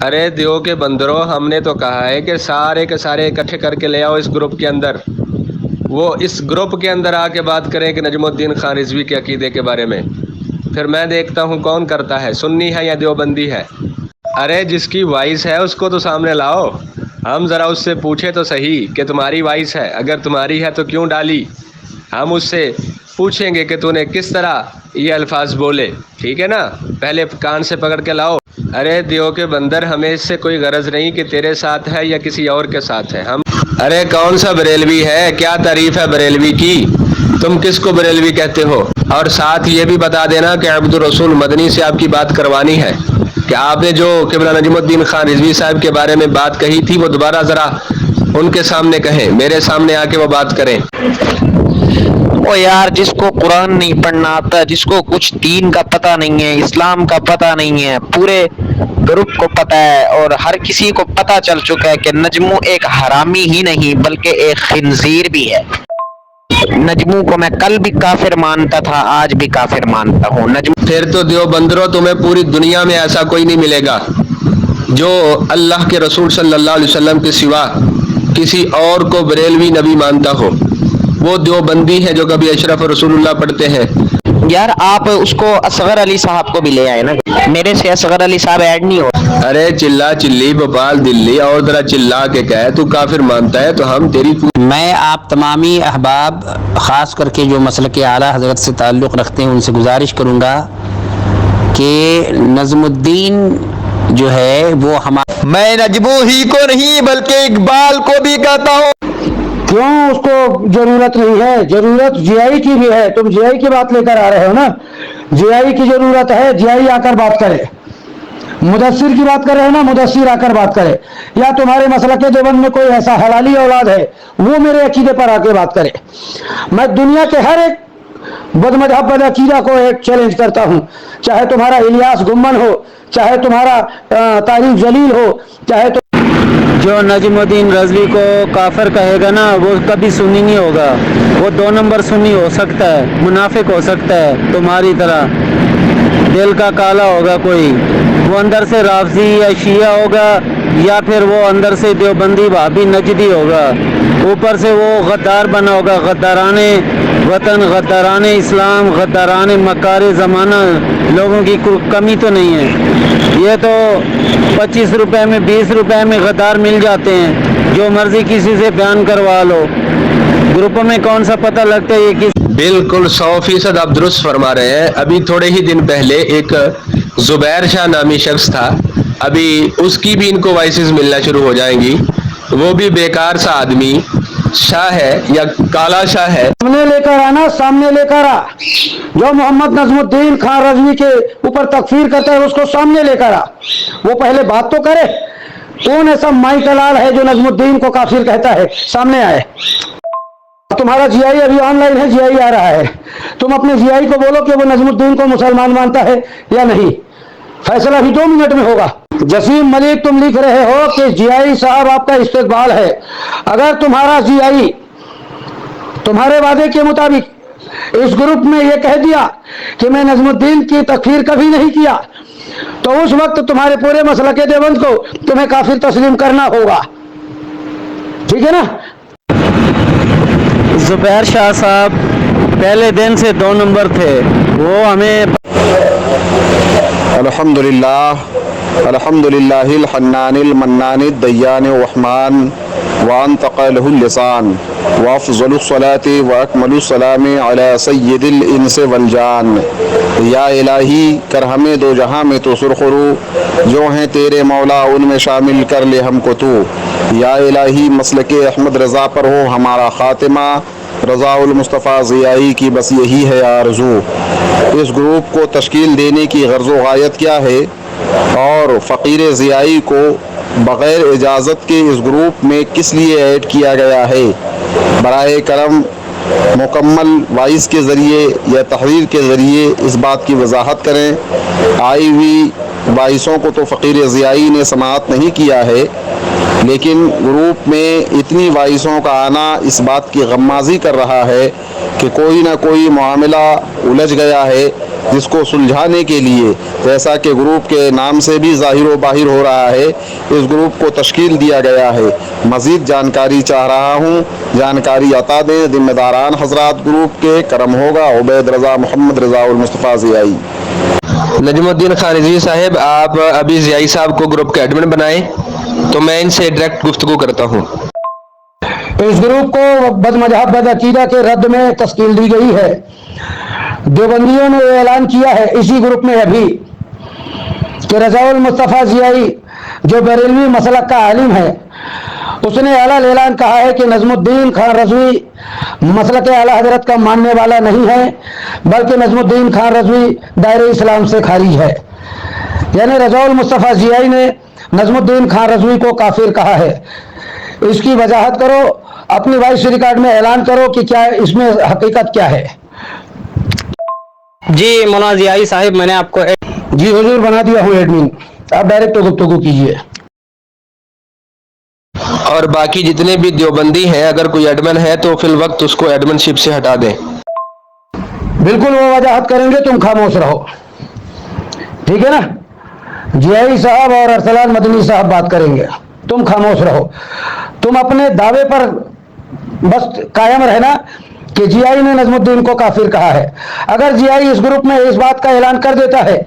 ارے دیو کے بندرو، ہم نے تو کہا ہے کہ سارے کے سارے اکٹھے کر کے لے آؤ اس گروپ کے اندر، وہ اس گروپ کے اندر آ کے بات کریں کہ نجم الدین خان رضوی کے عقیدے کے بارے میں، پھر میں دیکھتا ہوں کون کرتا ہے، سنی ہے یا دیوبندی ہے۔ ارے جس کی وائس ہے اس کو تو سامنے لاؤ، ہم ذرا اس سے پوچھے تو صحیح کہ تمہاری وائس ہے، اگر تمہاری ہے تو کیوں ڈالی، ہم اس سے پوچھیں گے کہ تو نے کس طرح یہ الفاظ بولے، ٹھیک ہے نا، پہلے کان سے پکڑ کے لاؤ۔ ارے دیو کے بندر، ہمیں اس سے کوئی غرض نہیں کہ تیرے ساتھ ہے یا کسی اور کے ساتھ ہے، ہم ارے کون سا بریلوی ہے، کیا تعریف ہے بریلوی کی، تم کس کو بریلوی کہتے ہو؟ اور ساتھ یہ بھی بتا دینا کہ عبد الرسول مدنی سے آپ کی بات کروانی ہے کہ آپ نے جو قبلہ نجم الدین خان رضوی صاحب کے بارے میں بات کہی تھی وہ دوبارہ ذرا ان کے سامنے کہیں، میرے سامنے آ کے وہ بات کریں۔ او یار، جس کو قرآن نہیں پڑھنا آتا، جس کو کچھ دین کا پتہ نہیں ہے، اسلام کا پتہ نہیں ہے، پورے گروپ کو پتہ ہے اور ہر کسی کو پتہ چل چکا ہے کہ نجمو ایک حرامی ہی نہیں بلکہ ایک خنزیر بھی ہے۔ نجمو کو میں کل بھی کافر مانتا تھا، آج بھی کافر مانتا ہوں۔ پھر تو دیو بندرو، تمہیں پوری دنیا میں ایسا کوئی نہیں ملے گا جو اللہ کے رسول صلی اللہ علیہ وسلم کے سوا کسی اور کو بریلوی نبی مانتا ہو، وہ دیوبندی ہے جو کبھی اشرف رسول اللہ پڑھتے ہیں۔ یار آپ اس کو اصغر علی صاحب کو بھی لے آئے نا، میرے سے اصغر علی صاحب ایڈ نہیں ہو۔ ارے چلا چلی بھوپال دلی اور ذرا چلا کے کہے تو کافر مانتا ہے تو ہم تیری میں آپ تمامی احباب، خاص کر کے جو مسلک اعلیٰ حضرت سے تعلق رکھتے ہیں، ان سے گزارش کروں گا کہ نظم الدین جو ہے وہ ہمارا، میں نجمو ہی کو نہیں بلکہ اقبال کو بھی کہتا ہوں۔ کیوں اس کو ضرورت نہیں ہے؟ ضرورت جی آئی کی بھی ہے، تم جی آئی کی بات لے کر آ رہے ہو نا، جی آئی کی ضرورت ہے، جی آئی آ کر بات کرے۔ مدثر کی بات کر رہے ہو نا، مدثر آ کر بات کرے، یا تمہارے مسلک دیوبند میں کوئی ایسا حلالی اولاد ہے وہ میرے عقیدے پر آ کے بات کرے۔ میں دنیا کے ہر ایک بد مذہب بد عقیدہ کو ایک چیلنج کرتا ہوں، چاہے تمہارا الیاس گمن ہو، چاہے تمہارا طارق جلیل ہو، چاہے جو نجم الدین رضوی کو کافر کہے گا نا وہ کبھی سنی نہیں ہوگا، وہ 2 نمبر سنی ہو سکتا ہے، منافق ہو سکتا ہے تمہاری طرح، دل کا کالا ہوگا کوئی، وہ اندر سے رافضی یا شیعہ ہوگا یا پھر وہ اندر سے دیوبندی وہابی نجدی ہوگا، اوپر سے وہ غدار بنا ہوگا، غداران وطن، غداران اسلام، غداران مکار زمانہ، لوگوں کی کمی تو نہیں ہے۔ یہ تو 25 روپے میں 20 روپے میں غدار مل جاتے ہیں، جو مرضی کسی سے بیان کروا لو، گروپوں میں کون سا پتہ لگتا ہے یہ کس۔ بالکل 100% آپ درست فرما رہے ہیں۔ ابھی تھوڑے ہی دن پہلے ایک زبیر شاہ نامی شخص تھا، ابھی اس کی بھی ان کو وائسز ملنا شروع ہو جائیں گی، وہ بھی بیکار سا آدمی شاہ ہے یا کالا شاہ ہے۔ سامنے لے کر آنا، سامنے لے کر آ، جو محمد نظم الدین خان رضوی کے اوپر تکفیر کرتا ہے اس کو سامنے لے کر آ، وہ پہلے بات تو کرے، کون ایسا مائی کلال ہے جو نظم الدین کو کافر کہتا ہے، سامنے آئے۔ تمہارا جی آئی ابھی آن لائن ہے، جی آئی آ رہا ہے، تم اپنے جی آئی کو بولو کہ وہ نظم الدین کو مسلمان مانتا ہے یا نہیں، فیصلہ بھی 2 منٹ میں ہوگا۔ جسیم ملک تم لکھ رہے ہو کہ جی آئی صاحب آپ کا استقبال ہے، اگر تمہارا جی آئی تمہارے وعدے کے مطابق اس گروپ میں یہ کہہ دیا کہ میں نظم الدین کی تکفیر کبھی نہیں کیا، تو اس وقت تمہارے پورے مسلک دیوبند کو تمہیں کافر تسلیم کرنا ہوگا، ٹھیک ہے نا؟ زبیر شاہ صاحب پہلے دن سے 2 نمبر تھے، وہ ہمیں الحمدللہ الحنان المنان الدیان الرحمن وانطق له اللسان وافضل الصلاة واکمل السلام علی سید الانس والجان۔ یا الہی کر ہمیں 2 جہاں میں تو سرخرو، جو ہیں تیرے مولا ان میں شامل کر لے ہم کو تو۔ یا الہی مسلک احمد رضا پر ہو ہمارا خاتمہ، رضا المصطفیٰ ضیائی کی بس یہی ہے آرزو۔ اس گروپ کو تشکیل دینے کی غرض و غایت کیا ہے اور فقیر ضیائی کو بغیر اجازت کے اس گروپ میں کس لیے ایڈ کیا گیا ہے؟ برائے کرم مکمل وائس کے ذریعے یا تحریر کے ذریعے اس بات کی وضاحت کریں۔ آئی ہوئی وائسوں کو تو فقیر ضیائی نے سماعت نہیں کیا ہے، لیکن گروپ میں اتنی وائسوں کا آنا اس بات کی غمازی کر رہا ہے کہ کوئی نہ کوئی معاملہ الجھ گیا ہے جس کو سلجھانے کے لیے جیسا کہ گروپ کے نام سے بھی ظاہر و باہر ہو رہا ہے اس گروپ کو تشکیل دیا گیا ہے۔ مزید جانکاری چاہ رہا ہوں، جانکاری عطا دیں ذمہ داران حضرات گروپ کے، کرم ہوگا۔ عبید رضا محمد رضا المصطفیٰ ضیائی۔ نجم الدین خان رضوی صاحب، آپ ابھی ضیائی صاحب کو گروپ کا ایڈمن بنائیں تو میں ان سے ڈائریکٹ گفتگو کرتا ہوں۔ اس گروپ کو بد مذہب بد عقیدہ کے رد میں تشکیل دی گئی ہے۔ دیوبندیوں نے اعلان کیا ہے اسی گروپ میں ابھی کہ رضا المصطفیٰ ضیائی جو بریلوی مسلک کا عالم ہے، اس نے اعلیٰ اعلان کہا ہے کہ نجم الدین خان رضوی مسلک اعلیٰ حضرت کا ماننے والا نہیں ہے، بلکہ نجم الدین خان رضوی دائرہ اسلام سے خارج ہے۔ یعنی رضا المصطفیٰ ضیائی نے نجم الدین خان رضوی کو کافر کہا ہے۔ اس کی وضاحت کرو، اپنی وائس ریکارڈ میں اعلان کرو کہ کیا اس میں حقیقت کیا ہے۔ جی مولانا ضیائی صاحب، میں نے آپ کو جی حضور بنا دیا ہوں ایڈمن، آپ ڈائریکٹ گفتگو کیجئے۔ اور باقی جتنے بھی دیوبندی ہیں اگر کوئی ایڈمن ہے تو فی الوقت اس کو ایڈمن شپ سے ہٹا دیں۔ بالکل وہ وضاحت کریں گے، تم خاموش رہو، ٹھیک ہے نا؟ ضیائی صاحب اور ارسلان مدنی صاحب بات کریں گے، تم خاموش رہو۔ تم اپنے دعوے پر بس قائم رہنا کہ ضیائی نے نجم الدین کو کافر کہا ہے۔ اگر ضیائی اس گروپ میں اس بات کا اعلان کر دیتا ہے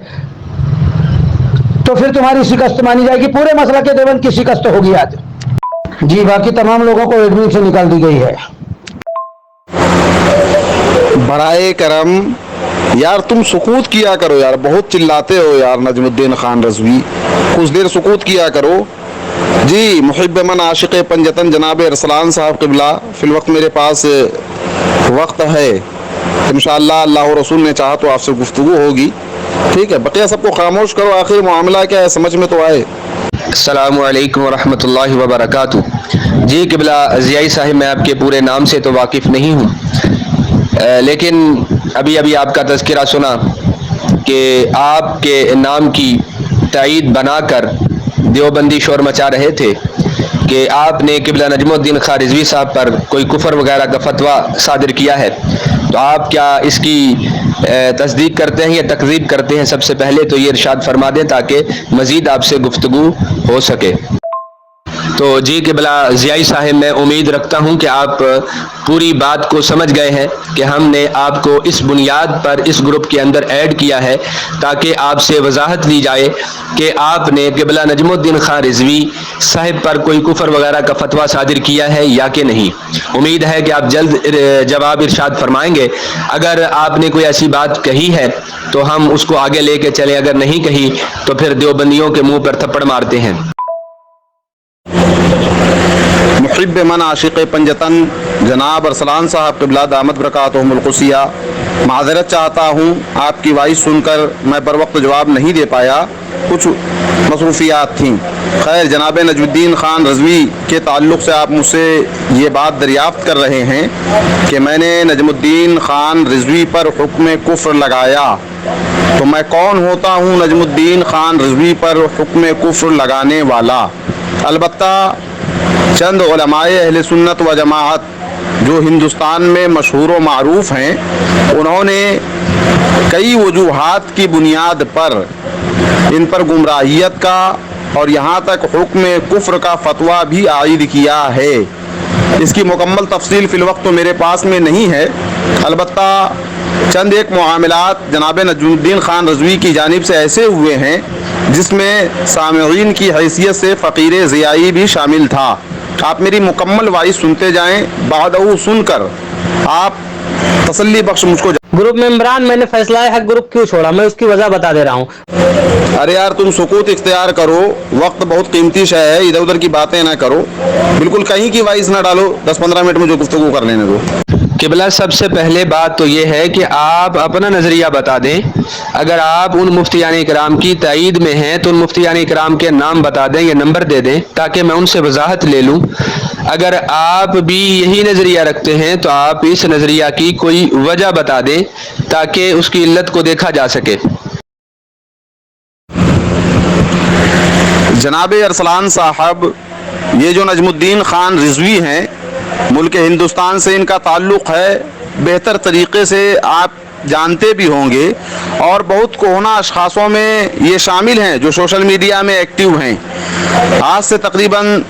تو پھر تمہاری شکست مانی جائے گی، پورے مسلک کے دیوبند کی شکست ہوگی آج۔ جی باقی تمام لوگوں کو ایڈمن سے نکال دی گئی ہے۔ برائے کرم یار تم سکوت کیا کرو یار، بہت چلاتے ہو یار نجم الدین خان رضوی، کچھ دیر سکوت کیا کرو۔ جی محب من عاشق پنجتن جناب ارسلان صاحب قبلہ، فی الوقت میرے پاس وقت ہے، انشاءاللہ اللہ و رسول نے چاہا تو آپ سے گفتگو ہوگی، ٹھیک ہے؟ بقیہ سب کو خاموش کرو، آخر معاملہ کیا ہے سمجھ میں تو آئے۔ السلام علیکم ورحمۃ اللہ وبرکاتہ۔ جی قبلہ ضیائی صاحب، میں آپ کے پورے نام سے تو واقف نہیں ہوں، لیکن ابھی آپ کا تذکرہ سنا کہ آپ کے نام کی تائید بنا کر دیوبندی شور مچا رہے تھے کہ آپ نے قبلہ نجم الدین خان رضوی صاحب پر کوئی کفر وغیرہ کا فتویٰ صادر کیا ہے، تو آپ کیا اس کی تصدیق کرتے ہیں یا تکذیب کرتے ہیں؟ سب سے پہلے تو یہ ارشاد فرما دیں تاکہ مزید آپ سے گفتگو ہو سکے۔ تو جی قبلہ ضیائی صاحب، میں امید رکھتا ہوں کہ آپ پوری بات کو سمجھ گئے ہیں کہ ہم نے آپ کو اس بنیاد پر اس گروپ کے اندر ایڈ کیا ہے تاکہ آپ سے وضاحت دی جائے کہ آپ نے قبلہ نجم الدین خان رضوی صاحب پر کوئی کفر وغیرہ کا فتویٰ صادر کیا ہے یا کہ نہیں۔ امید ہے کہ آپ جلد جواب ارشاد فرمائیں گے۔ اگر آپ نے کوئی ایسی بات کہی ہے تو ہم اس کو آگے لے کے چلیں، اگر نہیں کہی تو پھر دیوبندیوں کے منہ پر تھپڑ مارتے ہیں۔ محب من عاشق پنجتن جناب ارسلان صاحب قبلہ دامت برکاتہم القدسیہ، معذرت چاہتا ہوں، آپ کی وائس سن کر میں بر وقت جواب نہیں دے پایا، کچھ مصروفیات تھیں۔ خیر، جناب نجم الدین خان رضوی کے تعلق سے آپ مجھ سے یہ بات دریافت کر رہے ہیں کہ میں نے نجم الدین خان رضوی پر حکم کفر لگایا، تو میں کون ہوتا ہوں نجم الدین خان رضوی پر حکم کفر لگانے والا؟ البتہ چند علماء اہل سنت و جماعت جو ہندوستان میں مشہور و معروف ہیں، انہوں نے کئی وجوہات کی بنیاد پر ان پر گمراہیت کا اور یہاں تک حکم کفر کا فتویٰ بھی عائد کیا ہے۔ اس کی مکمل تفصیل فی الوقت تو میرے پاس میں نہیں ہے، البتہ چند ایک معاملات جناب نجم الدین خان رضوی کی جانب سے ایسے ہوئے ہیں جس میں سامعین کی حیثیت سے فقیر ضیائی بھی شامل تھا۔ آپ میری مکمل وائس سنتے جائیں، بعد سن کر آپ تسلی بخش مجھ کو گروپ ممبران میں نے فیصلہ حق گروپ کیوں چھوڑا، میں اس کی وجہ بتا دے رہا ہوں۔ ارے یار تم سکوت اختیار کرو، وقت بہت قیمتی شے ہے، ادھر ادھر کی باتیں نہ کرو، بالکل کہیں کی وائس نہ ڈالو، 10-15 منٹ مجھے گفتگو کر لینے دو۔ قبلہ سب سے پہلے بات تو یہ ہے کہ آپ اپنا نظریہ بتا دیں۔ اگر آپ ان مفتیان کرام کی تائید میں ہیں تو ان مفتیان کرام کے نام بتا دیں یا نمبر دے دیں تاکہ میں ان سے وضاحت لے لوں۔ اگر آپ بھی یہی نظریہ رکھتے ہیں تو آپ اس نظریہ کی کوئی وجہ بتا دیں تاکہ اس کی علت کو دیکھا جا سکے۔ جناب ارسلان صاحب، یہ جو نجم الدین خان رضوی ہیں، ملک ہندوستان سے ان کا تعلق ہے، بہتر طریقے سے آپ जानते भी होंगे और बहुत कोहना अशखासों में ये शामिल हैं जो सोशल मीडिया में एक्टिव हैं। आज से तकरीबन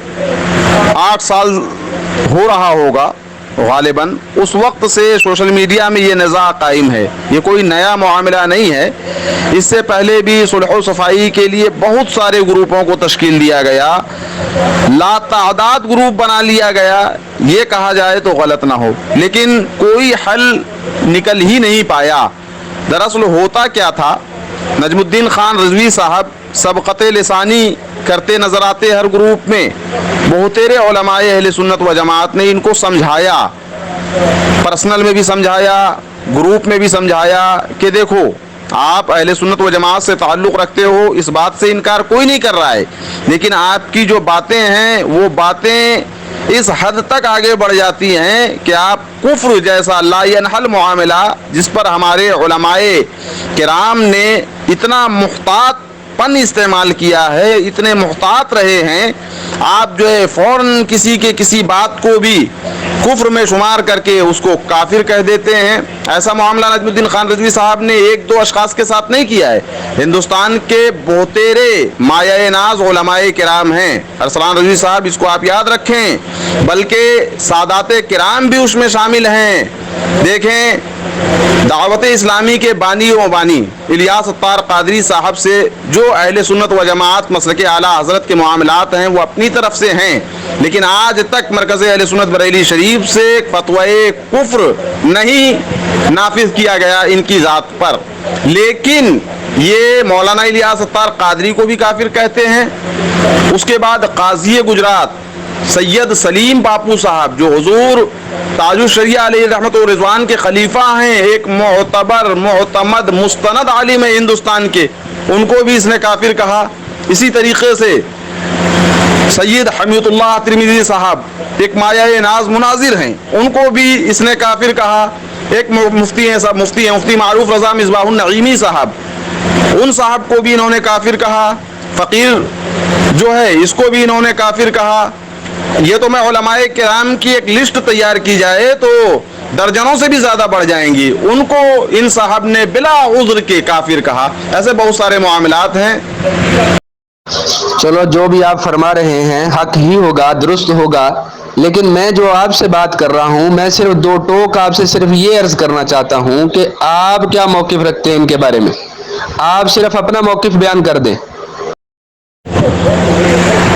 8 साल हो रहा होगा गालिबन, उस वक्त से सोशल मीडिया में ये निज़ा कायम है। ये कोई नया मामला नहीं है। इससे पहले भी सुलह सफाई के लिए बहुत सारे ग्रुपों को तश्कील दिया गया, लातादाद ग्रुप बना लिया गया, ये कहा जाए तो गलत ना हो, लेकिन कोई हल निकल ही नहीं पाया। दरअसल होता क्या था, नजमुद्दीन खान रज़वी साहब सबक़त लिसानी करते नज़र आते हर ग्रुप में। बहुतेरे उलमाए अहले सुन्नत व जमात ने इनको समझाया, पर्सनल में भी समझाया, ग्रुप में भी समझाया कि देखो आप अहले सुन्नत व जमात से ताल्लुक़ रखते हो, इस बात से इनकार कोई नहीं कर रहा है, लेकिन आपकी जो बातें हैं वो बातें इस हद तक आगे बढ़ जाती हैं कि आप कुफ्र जैसा ला यनहल मुआमला, जिस पर हमारे उलमाए किराम ने इतना मुहतात इस्तेमाल किया है, इतने मुहतात रहे हैं, आप जो है फौरन किसी के किसी बात को भी कुफ्र में शुमार करके उसको काफिर कह देते हैं। ऐसा मामला नजमुद्दीन खान रज़वी साहब ने एक दो अशखास के साथ नहीं किया है। हिंदुस्तान के बहुतेरे माया नाज उलमाए किराम हैं, अरसलान रज़वी साहब, इसको आप याद रखें, बल्कि सादाते किराम भी उसमें शामिल हैं। देखें, दावत इस्लामी के बानी व बानी इलियास अत्तार कादरी साहब से जो अहले सुन्नत व जमात मसलके आला हज़रत के मामलात हैं वो अपनी तरफ से हैं, लेकिन आज तक मरकज़ अहले सुन्नत बरेली शरीफ से फतवाए कुफ्र नहीं नाफिज किया गया इनकी ज़ात पर। लेकिन ये मौलाना इलियास अत्तार कादरी को भी काफिर कहते हैं। उसके बाद काज़ी गुजरात सैयद सलीम बापू साहब, जो हुजूर ताजुल शरिया अलैहि रहमत व रिज़वान के खलीफा हैं, एक मोतबर मोतमद मुस्तनद आलिम है हिंदुस्तान के, उनको भी इसने काफिर कहा। इसी तरीके से सैयद हमीदुल्लाह तिरमिज़ी साहब एक माया नाज मुनाजिर हैं, उनको भी इसने काफिर कहा। एक मुफ्ती हैं, सब मुफ्ती हैं, मुफ्ती मारूफ रज़ा मिसबाहुन नईमी साहब, उन साहब को भी इन्होंने काफिर कहा। फ़कीर जो है इसको भी इन्होंने काफिर कहा। ये तो मैं उलमाए किराम की एक लिस्ट तैयार की जाए तो दर्जनों से भी ज्यादा बढ़ जाएंगी। उनको इन साहब ने बिला उज़्र के काफिर कहा। ऐसे बहुत सारे मामलात हैं। चलो, जो भी आप फरमा रहे हैं हक ही होगा, दुरुस्त होगा, लेकिन मैं जो आपसे बात कर रहा हूं, मैं सिर्फ दो टोक आपसे सिर्फ ये अर्ज करना चाहता हूं कि आप क्या मौक़िफ़ रखते हैं इनके बारे में। आप सिर्फ अपना मौक़िफ़ बयान कर दें।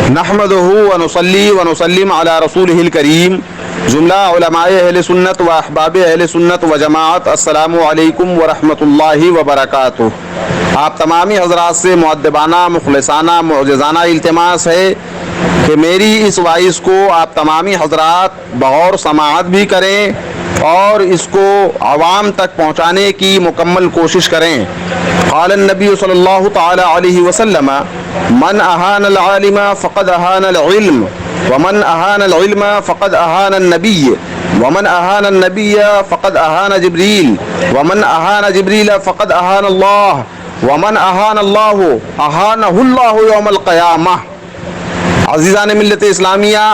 नहमदुहु व नुसल्ली व नुसल्लिम अला रसूलिहिल करीम। जुमला उलमाए अहले सुन्नत व अहबाब अहले सुन्नत व जमात, अस्सलामु अलैकुम व रहमतुल्लाहि व बरकातुहू। आप तमामी हज़रात से मुअद्दबाना, मुखलिसाना, मुअज़्ज़ज़ाना इल्तिमास है कि मेरी इस वाइस को आप तमामी हज़रात बगौर समाअत भी करें और इसको आवाम तक पहुँचाने की मुकम्मल कोशिश करें। क़ाल नबी सल्लल्लाहु तआला अलैहि वसल्लम, मन अहानल आलिम फ़क़द अहानल इल्म वमन अहानल इल्म फ़क़द अहानन नबिय्य वमन अहानन नबिय्य फ़क़द अहान जिब्रील वमन अहान जिब्रील फ़क़द अहान अल्लाह वमन अहान अल्लाह अहानहुल्लाहु यौमल क़यामह। अज़ीज़ान मिल्लत इस्लामिया,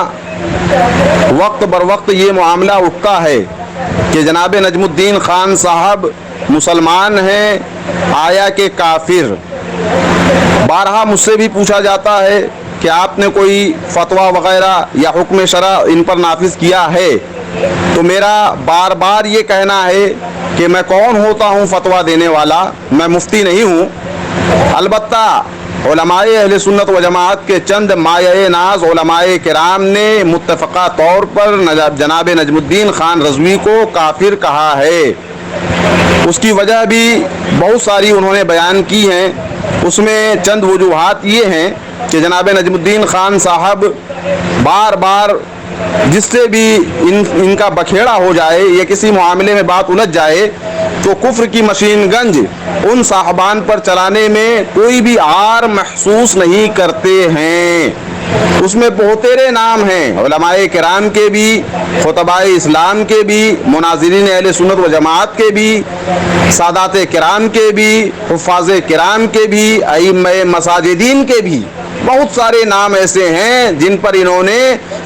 वक्त बर वक्त ये मामला उठता है कि जनाब नजमुद्दीन खान साहब मुसलमान हैं आया के काफिर। बारहा मुझसे भी पूछा जाता है कि आपने कोई फतवा वगैरह या हुक्म शरा इन पर नाफिज किया है, तो मेरा बार बार ये कहना है कि मैं कौन होता हूँ फतवा देने वाला, मैं मुफ्ती नहीं हूँ। अलबत्ता उलमाए अहले सुन्नत व जमात के चंद माया नाज उलमाए किराम ने मुत्तफ़क़ा तौर पर जनाब नजमुद्दीन खान रज़वी को काफिर कहा है। उसकी वजह भी बहुत सारी उन्होंने बयान की हैं। उसमें चंद वजूहात ये हैं कि जनाब नजमुद्दीन खान साहब बार बार जिससे भी इनका बखेड़ा हो जाए या किसी मामले में बात उलझ जाए तो कुफ्र की मशीन गंज उन साहबान पर चलाने में कोई भी आर महसूस नहीं करते हैं। उसमें बहुतेरे नाम हैं, उलमाए किराम के भी, खुतबाए इस्लाम के भी, मुनाज़िरीन अहले सुन्नत व जमात के भी, सादाते किराम के भी, हुफ़ाज़े किराम के भी, अइम्मे मसाजिदीन के भी। बहुत सारे नाम ऐसे हैं जिन पर इन्होंने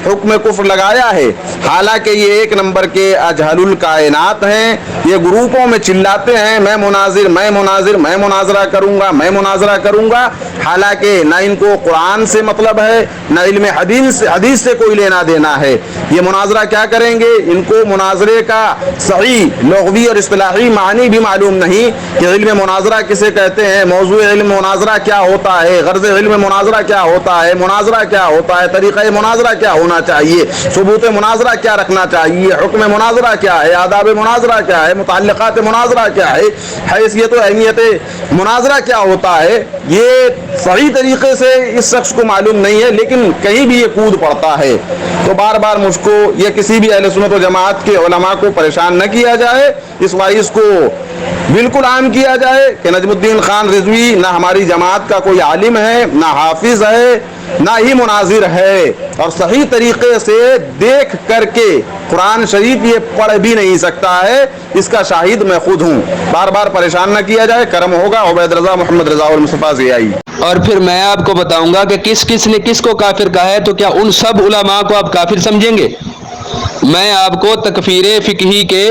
हुक्म कुफ्र लगाया है, हालांकि ये एक नंबर के अजहलुल कायनात हैं। ये ग्रुपों में चिल्लाते हैं मैं मुनाजिर मैं मुनाजिर, मैं मुनाजरा करूंगा, मैं मुनाजरा करूंगा, हालांकि ना इनको कुरान से मतलब है, ना इल्म हदीस से कोई लेना देना है। ये मुनाजरा क्या करेंगे, इनको मुनाजरे का सही लुग़वी और इस्तिलाही मानी भी मालूम नहीं कि इल्म मुनाजरा किसे कहते हैं, मौजू इल्म मुनाजरा क्या होता है, गर्ज़ इल्म मुनाजरा क्या होता है, मुनाजरा क्या होता है, तरीक़ा मुनाजरा क्या होना चाहिए, सबूत मुनाजरा क्या रखना चाहिए, हुक्म मुनाजरा क्या है, आदाब मुनाजरा क्या है, मुताल्लिक़ात मुनाजरा क्या है, हैसियत व अहमियत मुनाजरा क्या होता है। ये सही तरीके से इस शख्स को मालूम नहीं है, लेकिन कहीं भी ये कूद पड़ता है। तो बार बार मुझको या किसी भी अहले सुन्नत व जमात के उलमा को परेशान न किया जाए, इस वाइस को बिल्कुल आम किया जाए कि नजमुद्दीन खान रिजवी ना हमारी जमात का कोई आलिम है, ना हाफिज है, ना ही मुनाजिर है, और सही तरीके से देख करके कुरान शरीफ ये पढ़ भी नहीं सकता है। इसका शाहिद मैं खुद हूँ। बार बार परेशान न किया जाए, करम होगा। उबैद रजा मोहम्मद रजा उल मुस्तफा ज़ियाई। और फिर मैं आपको बताऊंगा कि किस किस ने किसको काफिर कहा है, तो क्या उन सब उलमा को आप काफिर समझेंगे? मैं आपको तकफीर फिकही के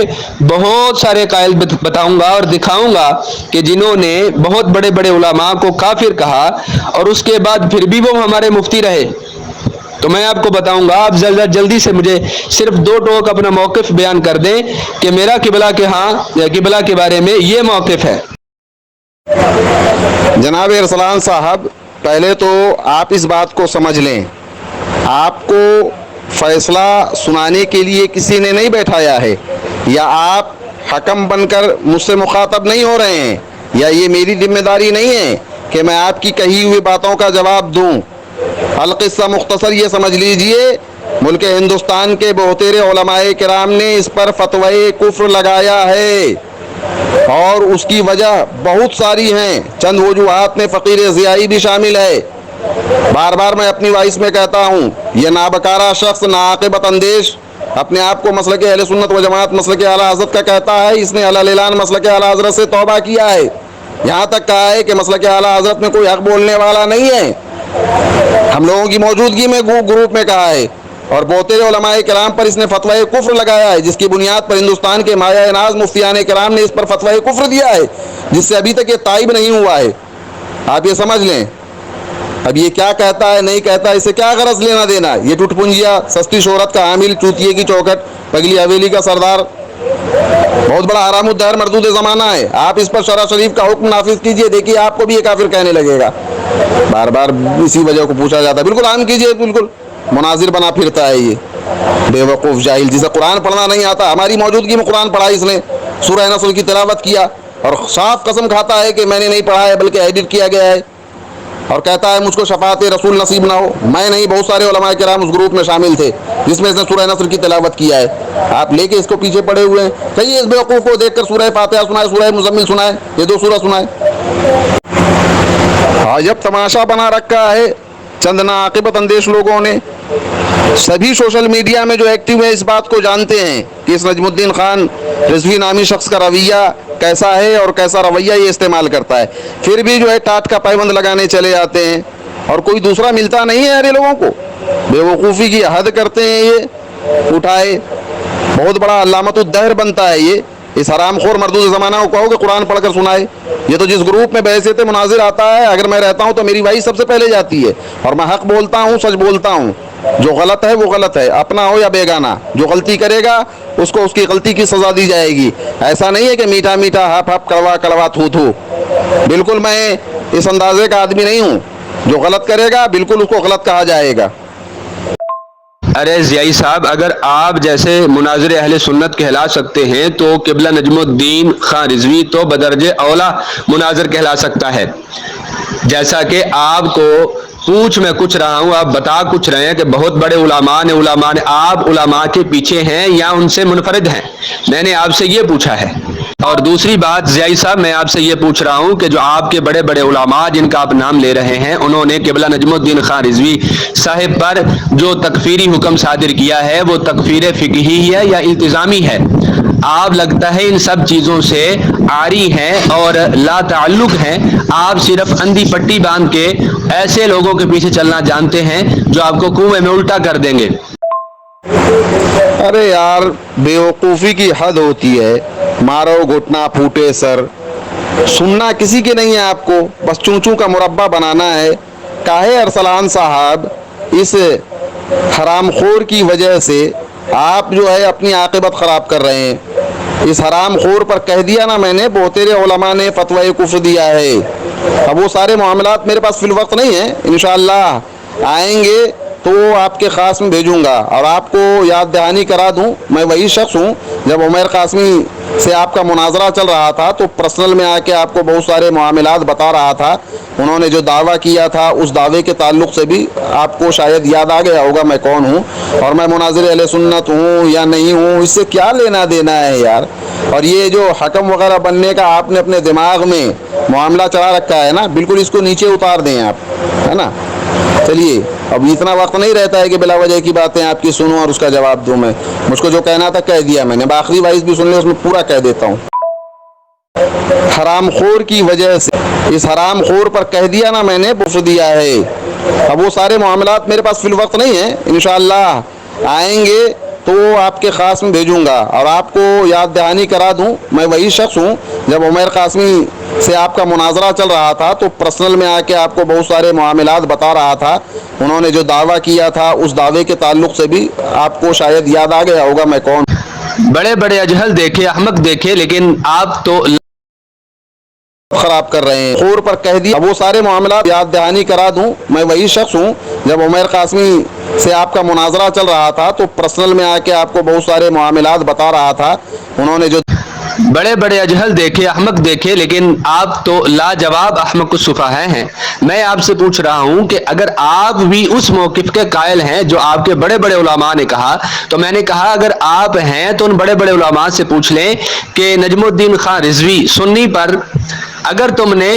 बहुत सारे कायल बताऊंगा और दिखाऊंगा कि जिन्होंने बहुत बड़े बड़े उलमा को काफिर कहा और उसके बाद फिर भी वो हमारे मुफ्ती रहे। तो मैं आपको बताऊंगा, आप जल्दी से मुझे सिर्फ 2 टोक अपना मौक़िफ़ बयान कर दें कि मेरा किबला के किबला के बारे में ये मौक़िफ़ है। जनाब अरसलान साहब, पहले तो आप इस बात को समझ लें, आपको फैसला सुनाने के लिए किसी ने नहीं बैठाया है, या आप हकम बनकर मुझसे मुखातब नहीं हो रहे हैं, या ये मेरी जिम्मेदारी नहीं है कि मैं आपकी कही हुई बातों का जवाब दूं। अलक़िस्सा मुख्तसर ये समझ लीजिए, मुल्क हिंदुस्तान के बहुतेरे उलमाए किराम ने इस पर फतवाए कुफ्र लगाया है, और उसकी वजह बहुत सारी हैं। चंद वजूहात में फ़कीर ज़ियाई भी शामिल है। बार बार मैं अपनी वाइस में कहता हूँ, यह नाबकारा शख्स नाआक़िबत अंदेश अपने आप को मसलक अहले सुन्नत व जमात मसलक आला हज़रत का कहता है। इसने अलान मसलक आला हज़रत से तौबा किया है, यहाँ तक कहा है कि मसलक आला हज़रत में कोई हक़ बोलने वाला नहीं है। हम लोगों की मौजूदगी में ग्रुप में कहा है, और बहुतेरे उलमाए किराम पर इसने फतवाए कुफ्र लगाया है, जिसकी बुनियाद पर हिंदुस्तान के माया नाज मुफ्तियान किराम ने इस पर फतवाए कुफ्र दिया है, जिससे अभी तक ये ताइब नहीं हुआ है। आप ये समझ लें। अब ये क्या कहता है नहीं कहता, इससे क्या गरज लेना देना। ये टुटपुंजिया, सस्ती शोहरत का हामिल, चूतिए की चौखट, पगली हवेली का सरदार, बहुत बड़ा हरामुद्दहर मरदूद ज़माना है। आप इस पर शरा शरीफ का हुक्म नाफिज कीजिए, देखिए आपको भी ये काफिर कहने लगेगा। बार बार इसी वजह को पूछा जाता है। बिल्कुल आम कीजिए, बिल्कुल मुनाजिर बना फिरता है ये बेवकूफ़ जाहिल, जिसे कुरान पढ़ना नहीं आता। हमारी मौजूदगी में कुरान पढ़ा इसने, सूरह नस्ल की तिलावत किया, और साफ कसम खाता है कि मैंने नहीं पढ़ा है बल्कि एडिट किया गया है, और कहता है मुझको शफात रसूल नसीब ना हो। मैं नहीं, बहुत सारे उलमाए किराम उस ग्रुप में शामिल थे जिसमें इसने सूरह नस्र की तिलावत किया है। आप लेके इसको पीछे पड़े हुए हैं। कहिए इस बेवकूफ़ को देखकर सूरह फातिहा सुनाए, सूरह मुज़म्मिल सुनाए, ये 2 सूरह सुनाए। अजब तमाशा बना रखा है चंद नाआक़िबत अंदेश लोगों ने। सभी सोशल मीडिया में जो एक्टिव है इस बात को जानते हैं कि इस नजमुद्दीन खान रिजवी नामी शख्स का रवैया कैसा है और कैसा रवैया ये इस्तेमाल करता है। फिर भी जो है टाट का पायबंद लगाने चले जाते हैं, और कोई दूसरा मिलता नहीं है यार। लोगों को बेवकूफ़ी की हद करते हैं ये उठाए। बहुत बड़ा अल्लामतुद्दहर बनता है ये। इस हरामखोर मरदूद ज़माना को कहो कि कुरान पढ़कर सुनाए। ये तो जिस ग्रुप में बहसियत मुनाजिर आता है, अगर मैं रहता हूँ तो मेरी वाइस सबसे पहले जाती है, और मैं हक़ बोलता हूँ, सच बोलता हूँ। जो गलत है वो गलत है, अपना हो या बेगाना। जो गलती करेगा उसको उसकी गलती की सज़ा दी जाएगी। ऐसा नहीं है कि मीठा मीठा हप हप कड़वा कड़वा थू थू। बिल्कुल मैं इस अंदाजे का आदमी नहीं हूँ। जो गलत करेगा बिल्कुल उसको गलत कहा जाएगा। अरे ज़ियाई साहब, अगर आप जैसे मुनाज़िर अहले सुन्नत कहला सकते हैं तो किबला नजमुद्दीन खान रिजवी तो बदरजे औला मुनाज़िर कहला सकता है। जैसा कि आपको पूछ मैं कुछ रहा हूँ, आप बता कुछ रहे हैं कि बहुत बड़े उलमा ने आप उलमा के पीछे हैं या उनसे मुनफरिद हैं। मैंने आपसे ये पूछा है। और दूसरी बात ज़ियाई साहब, मैं आपसे ये पूछ रहा हूँ कि जो आपके बड़े बड़े उलमा जिनका आप नाम ले रहे हैं, उन्होंने किबला नजमुद्दीन खान रिजवी साहिब पर जो तकफीरी हुक्म सादिर किया है वो तकफीर फ़िक़ही है या इल्तिज़ामी है? आप लगता है इन सब चीज़ों से आरी हैं और ला ताल्लुक़ हैं। आप सिर्फ अंधी पट्टी बांध के ऐसे लोगों के पीछे चलना जानते हैं जो आपको कुएं में उल्टा कर देंगे। अरे यार, बेवकूफ़ी की हद होती है। मारो घुटना फूटे सर, सुनना किसी के नहीं है आपको, बस चूं चूं का मुरब्बा बनाना है। काहे अरसलान साहब, इस हरामखोर की वजह से आप जो है अपनी आक़िबत ख़राब कर रहे हैं। इस हरामखोर पर कह दिया ना मैंने, बहुतेरे उलमा ने फतवा कुफ्र दिया है। अब वो सारे मामलात मेरे पास फिल वक्त नहीं है, इंशाअल्लाह आएंगे तो आपके ख़ास में भेजूंगा। और आपको याद दहानी करा दूं, मैं वही शख्स हूँ जब उमर कासमी से आपका मुनाजरा चल रहा था तो पर्सनल में आके आपको बहुत सारे मामलात बता रहा था। उन्होंने जो दावा किया था उस दावे के ताल्लुक़ से भी आपको शायद याद आ गया होगा मैं कौन हूँ और मैं मुनाजिर अहले सुन्नत हूँ या नहीं हूँ, इससे क्या लेना देना है यार। और ये जो हकम वगैरह बनने का आपने अपने दिमाग में मामला चला रखा है ना, बिल्कुल इसको नीचे उतार दें आप, है ना। चलिए, अब इतना वक्त नहीं रहता है कि बिला वजह की बातें आपकी सुनूं और उसका जवाब दूं मैं। मुझको जो कहना था कह दिया मैंने, आखिरी वाइज भी सुन ले, उसमें पूरा कह देता हूँ। हरामखोर की वजह से, इस हरामखोर पर कह दिया ना मैंने, बुफ़ दिया है। अब वो सारे मामलात मेरे पास फिल वक्त नहीं है, इंशाअल्लाह आएंगे तो आपके ख़ास में भेजूंगा। और आपको याद दहानी करा दूं, मैं वही शख्स हूँ जब उमर कासमी से आपका मुनाजरा चल रहा था तो पर्सनल में आके आपको बहुत सारे मामलात बता रहा था। उन्होंने जो दावा किया था उस दावे के ताल्लुक़ से भी आपको शायद याद आ गया होगा मैं कौन। बड़े बड़े अजहल देखे, अहमक देखे, लेकिन आप तो खराब कर रहे हैं। खोर पर कह दिया, अब वो सारे मामला याद दहानी करा दूं, मैं वही शख्स हूँ जब उमर कासमी से आपका मुनाजरा चल रहा था तो पर्सनल में आके आपको बहुत सारे मामलात बता रहा था। उन्होंने जो बड़े बड़े अजहल देखे, अहमक देखे, लेकिन आप तो लाजवाब अहमक सुफाहे हैं। मैं आपसे पूछ रहा हूं कि अगर आप भी उस मौक़िफ़ के कायल हैं जो आपके बड़े बड़े उलमा ने कहा, तो मैंने कहा अगर आप हैं तो उन बड़े बड़े उलमा से पूछ लें कि नजमुद्दीन खान रिजवी सुन्नी पर अगर तुमने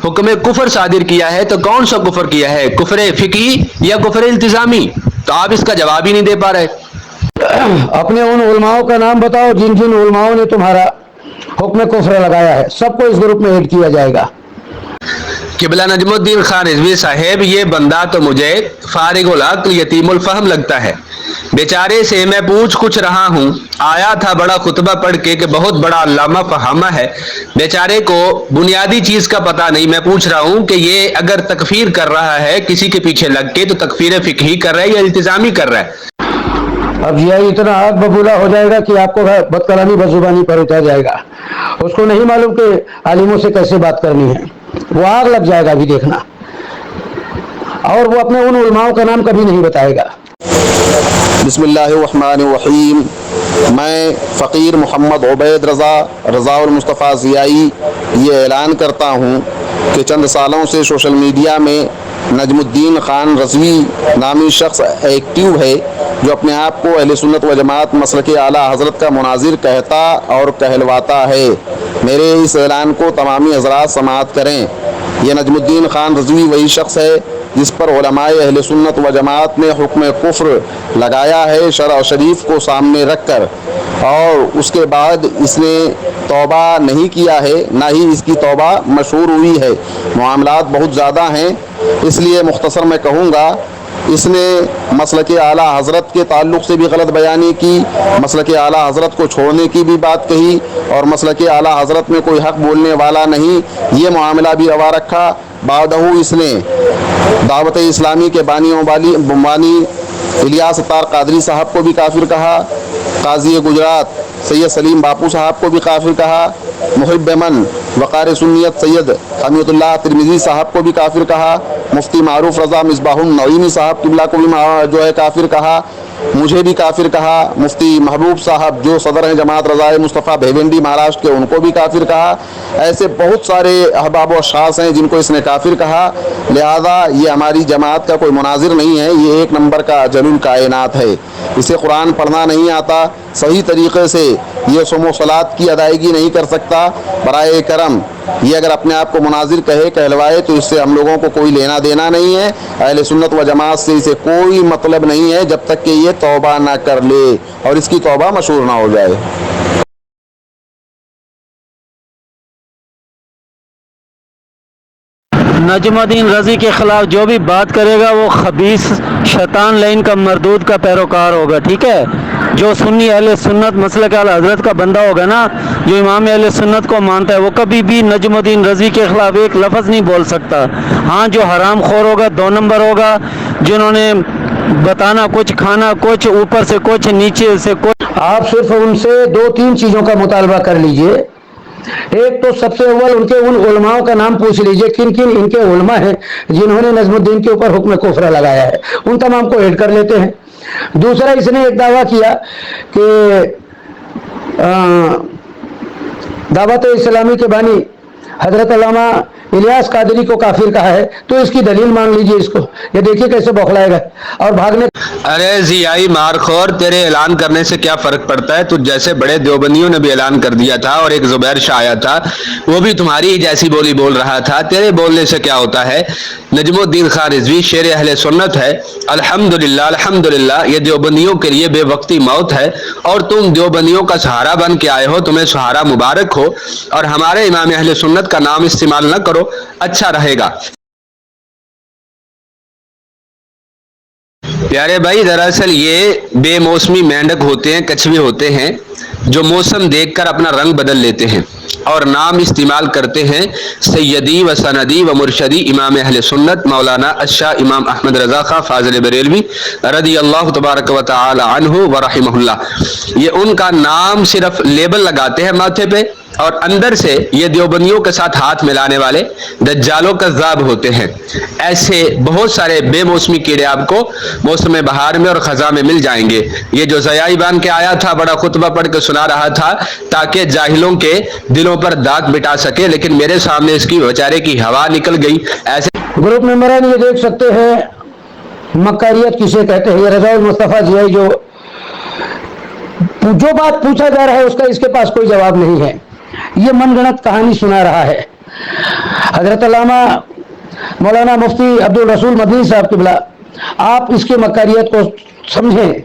हुक्म कुफर सादिर किया है तो कौन सा कुफर किया है, कुफर फ़िक़ही या कुफर इल्तिज़ामी? तो आप इसका जवाब ही नहीं दे पा रहे। अपने उन उलमाओं का नाम बताओ जिन जिन उलमाओं ने तुम्हारा हुक्म कुफ्र लगाया है, सबको इस ग्रुप में ऐड किया जाएगा। किबला नजमुद्दीन खान रिजवी साहेब, ये बंदा तो मुझे फारिगुल अक्ल यतीमुल फहम लगता है। बेचारे से मैं पूछ कुछ रहा हूँ, आया था बड़ा खुतबा पढ़ के कि बहुत बड़ा अल्लामा फहामा है, बेचारे को बुनियादी चीज का पता नहीं। मैं पूछ रहा हूँ कि ये अगर तकफीर कर रहा है किसी के पीछे लग के, तो तकफीर फ़िक़ही कर रहा है या इल्तिज़ामी कर रहा है? अब यह इतना आग बबूला हो जाएगा कि आपको बदकलामी बजुबानी पर उतर जाएगा। उसको नहीं मालूम कि आलिमों से कैसे बात करनी है, वो आग लग जाएगा अभी देखना। और वो अपने उन उलमाओं का नाम कभी नहीं बताएगा। बिस्मिल्लाहिर्रहमानिर्रहीम। मैं फ़कीर मोहम्मद उबैद रज़ाउल मुस्तफ़ा ज़ियाई ये ऐलान करता हूँ कि चंद सालों से सोशल मीडिया में नजमुद्दीन खान रज़वी नामी शख्स एक्टिव है जो अपने आप को अहले सुन्नत व जमात मसलक आला हज़रत का मुनाजिर कहता और कहलवाता है। मेरे इस ऐलान को तमामी हज़रात समाअत करें। यह नजमुद्दीन खान रज़वी वही शख्स है जिस पर उलमाए अहले सुन्नत व जमात ने हुक्म कुफ्र लगाया है शरअ शरीफ को सामने रख कर, और उसके बाद इसने तौबा नहीं किया है, ना ही इसकी तौबा मशहूर हुई है। मामलात बहुत ज़्यादा हैं, इसलिए मुख्तसर मैं कहूँगा, इसने मसलक आला हज़रत के ताल्लुक़ से भी गलत बयानी की, मसलक आला हज़रत को छोड़ने की भी बात कही, और मसलक आला हज़रत में कोई हक़ बोलने वाला नहीं ये मामला भी रवा रखा। बादहू इसने दावत इस्लामी के बानी इलियास अत्तार कादरी साहब को भी काफिर कहा, काजी गुजरात सैयद सलीम बापू साहब को भी काफिर कहा, मुहिब मन वक़ार सुन्नियत सैयद हमीदुल्लाह तिरमिज़ी साहब को भी काफिर कहा, मुफ्ती मारूफ रज़ा मिसबाहुन नईमी साहब किबला को भी जो है काफिर कहा, मुझे भी काफिर कहा, मुफ्ती महबूब साहब जो सदर हैं जमात रज़ाए मुस्तफ़ा भेवेंडी महाराष्ट्र के, उनको भी काफिर कहा। ऐसे बहुत सारे अहबाब व अशाख़्स हैं जिनको इसने काफिर कहा। लिहाजा ये हमारी जमात का कोई मुनाजिर नहीं है, ये एक नंबर का जलूल कायनात है। इसे कुरान पढ़ना नहीं आता, सही तरीक़े से ये सोमो सलात की अदायगी नहीं कर सकता। बराए करम ये अगर अपने आप को मुनाजिर कहलवाए तो इससे हम लोगों को कोई लेना देना नहीं है। अहले सुन्नत व जमात से इसे कोई मतलब नहीं है जब तक कि ये तौबा ना कर ले और इसकी तौबा मशहूर ना हो जाए। नजमुद्दीन रज़ी के खिलाफ जो भी बात करेगा वो खबीस शैतान लाइन का मरदूद का पैरोकार होगा, ठीक है। जो सुन्नी अहले सुन्नत मसलक आला हज़रत का बंदा होगा ना, जो इमाम अहले सुन्नत को मानता है, वो कभी भी नजमुद्दीन रज़ी के खिलाफ एक लफ्ज़ नहीं बोल सकता। हाँ, जो हराम खोर होगा, 2 नंबर होगा, जिन्होंने बताना कुछ, खाना कुछ, ऊपर से कुछ, नीचे से कुछ। आप सिर्फ उनसे 2-3 चीज़ों का मुतालबा कर लीजिए। एक तो सबसे अव्वल उनके उन उलमाओं का नाम पूछ लीजिए, किन किन इनके उलमा हैं जिन्होंने नजमुद्दीन के ऊपर हुक्म कुफ्र लगाया है, उन तमाम को ऐड कर लेते हैं। दूसरा, इसने एक दावा किया कि दावत इस्लामी के बानी हजरत अल्लामा इलियास कादरी को काफिर कहा है, तो इसकी दलील मांग लीजिए इसको, ये देखिए कैसे बौखलाएगा और भागने। अरे जियाई मारखोर, तेरे ऐलान करने से क्या फर्क पड़ता है? तुझ जैसे बड़े देवबंदियों ने भी ऐलान कर दिया था, और एक जुबैर शाह आया था, वो भी तुम्हारी ही जैसी बोली बोल रहा था। तेरे बोलने से क्या होता है? नजमुद्दीन खान रिजवी शेर अहले सुन्नत है। अल्हम्दुलिल्लाह अल्हम्दुलिल्लाह, ये देवबंदियों के लिए बेवक्ती मौत है, और तुम देवबंदियों का सहारा बन के आए हो, तुम्हें सहारा मुबारक हो। और हमारे इमाम अहले सुन्नत का नाम इस्तेमाल न करो, अच्छा रहेगा। प्यारे भाई, दरअसल ये बेमौसमी मेंढक होते हैं, कछुए होते हैं, जो मौसम देखकर अपना रंग बदल लेते हैं और नाम इस्तेमाल करते हैं सैयदी व सनदी व मुर्शदी इमाम अहले सुन्नत मौलाना अशाह इमाम अहमद रज़ा खां फाज़िल बरेलवी रदी अल्लाह तबारक व तआला अन्हु व रहिमहुल्लाह। ये उनका नाम सिर्फ लेबल लगाते हैं माथे पे, और अंदर से ये देवबंदियों के साथ हाथ मिलाने वाले दज्जालों कज़्ज़ाब होते हैं। ऐसे बहुत सारे बेमौसमी कीड़े आपको मौसम बहार में और खज़ा में मिल जाएंगे। ये जो ज़याई बान के आया था, बड़ा खुतबा पढ़ के सुना रहा था ताकि जाहिलों के दिलों पर दाग मिटा सके, लेकिन मेरे सामने इसकी बेचारे की हवा निकल गई। ऐसे ग्रुप मेंबरान ये देख सकते हैं मक्कारियत किसे कहते हैं। ये रज़ाउल मुस्तफ़ा जियाई जो बात पूछा जा रहा है उसका इसके पास कोई जवाब नहीं है, ये मनगढ़ंत कहानी सुना रहा है। हजरत अल्लामा मौलाना मुफ्ती अब्दुल रसूल मदनी साहब किबला, आप इसके मक्कारियत को समझें।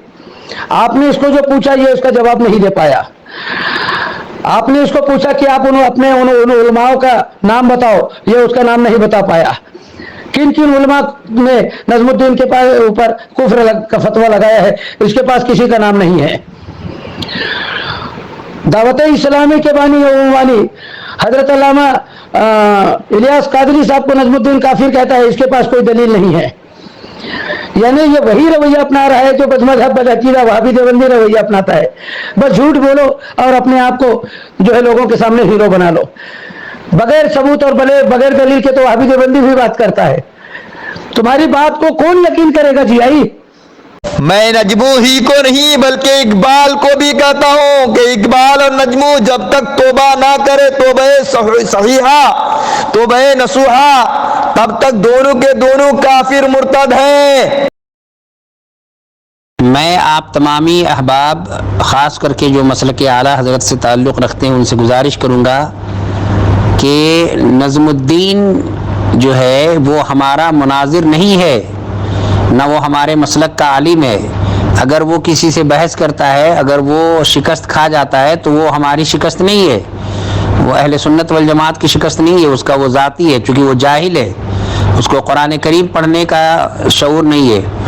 आपने इसको जो पूछा ये उसका जवाब नहीं दे पाया। आपने इसको पूछा कि आप अपने उन उलमाओं का नाम बताओ, ये उसका नाम नहीं बता पाया। किन किन उलमा ने नजमुद्दीन के पास ऊपर कुफ्र का फतवा लगाया है, इसके पास किसी का नाम नहीं है। दावत इस्लामी के बानी हजरत अल्लामा इलियास कादरी साहब को नजमुद्दीन काफिर कहता है, इसके पास कोई दलील नहीं है। यानी ये वही रवैया अपना रहा है जो बदमज़हब बदअकीदा वहाबी देवबंदी रवैया अपनाता है। बस झूठ बोलो और अपने आप को जो है लोगों के सामने हीरो बना लो, बगैर सबूत और बगैर दलील के। तो वहाबी देवबंदी भी बात करता है, तुम्हारी बात को कौन यकीन करेगा जियाई? मैं नजमू ही को नहीं बल्कि इकबाल को भी कहता हूँ कि इकबाल और नजमू जब तक तौबा ना करे तौबे सहीहा तौबे नसूहा, तब तक दोनों के दोनों काफिर मुर्तद हैं। मैं आप तमामी अहबाब ख़ास करके जो मसलक आला हज़रत से ताल्लुक़ रखते हैं उनसे गुजारिश करूँगा कि नज़मुद्दीन जो है वो हमारा मुनाजिर नहीं है, ना वो हमारे मसलक का आलिम है। अगर वो किसी से बहस करता है, अगर वो शिकस्त खा जाता है तो वो हमारी शिकस्त नहीं है, वो अहले सुन्नत वल जमात की शिकस्त नहीं है, उसका वो ज़ाती है, क्योंकि वो जाहिल है, उसको कुरान करीम पढ़ने का शऊर नहीं है।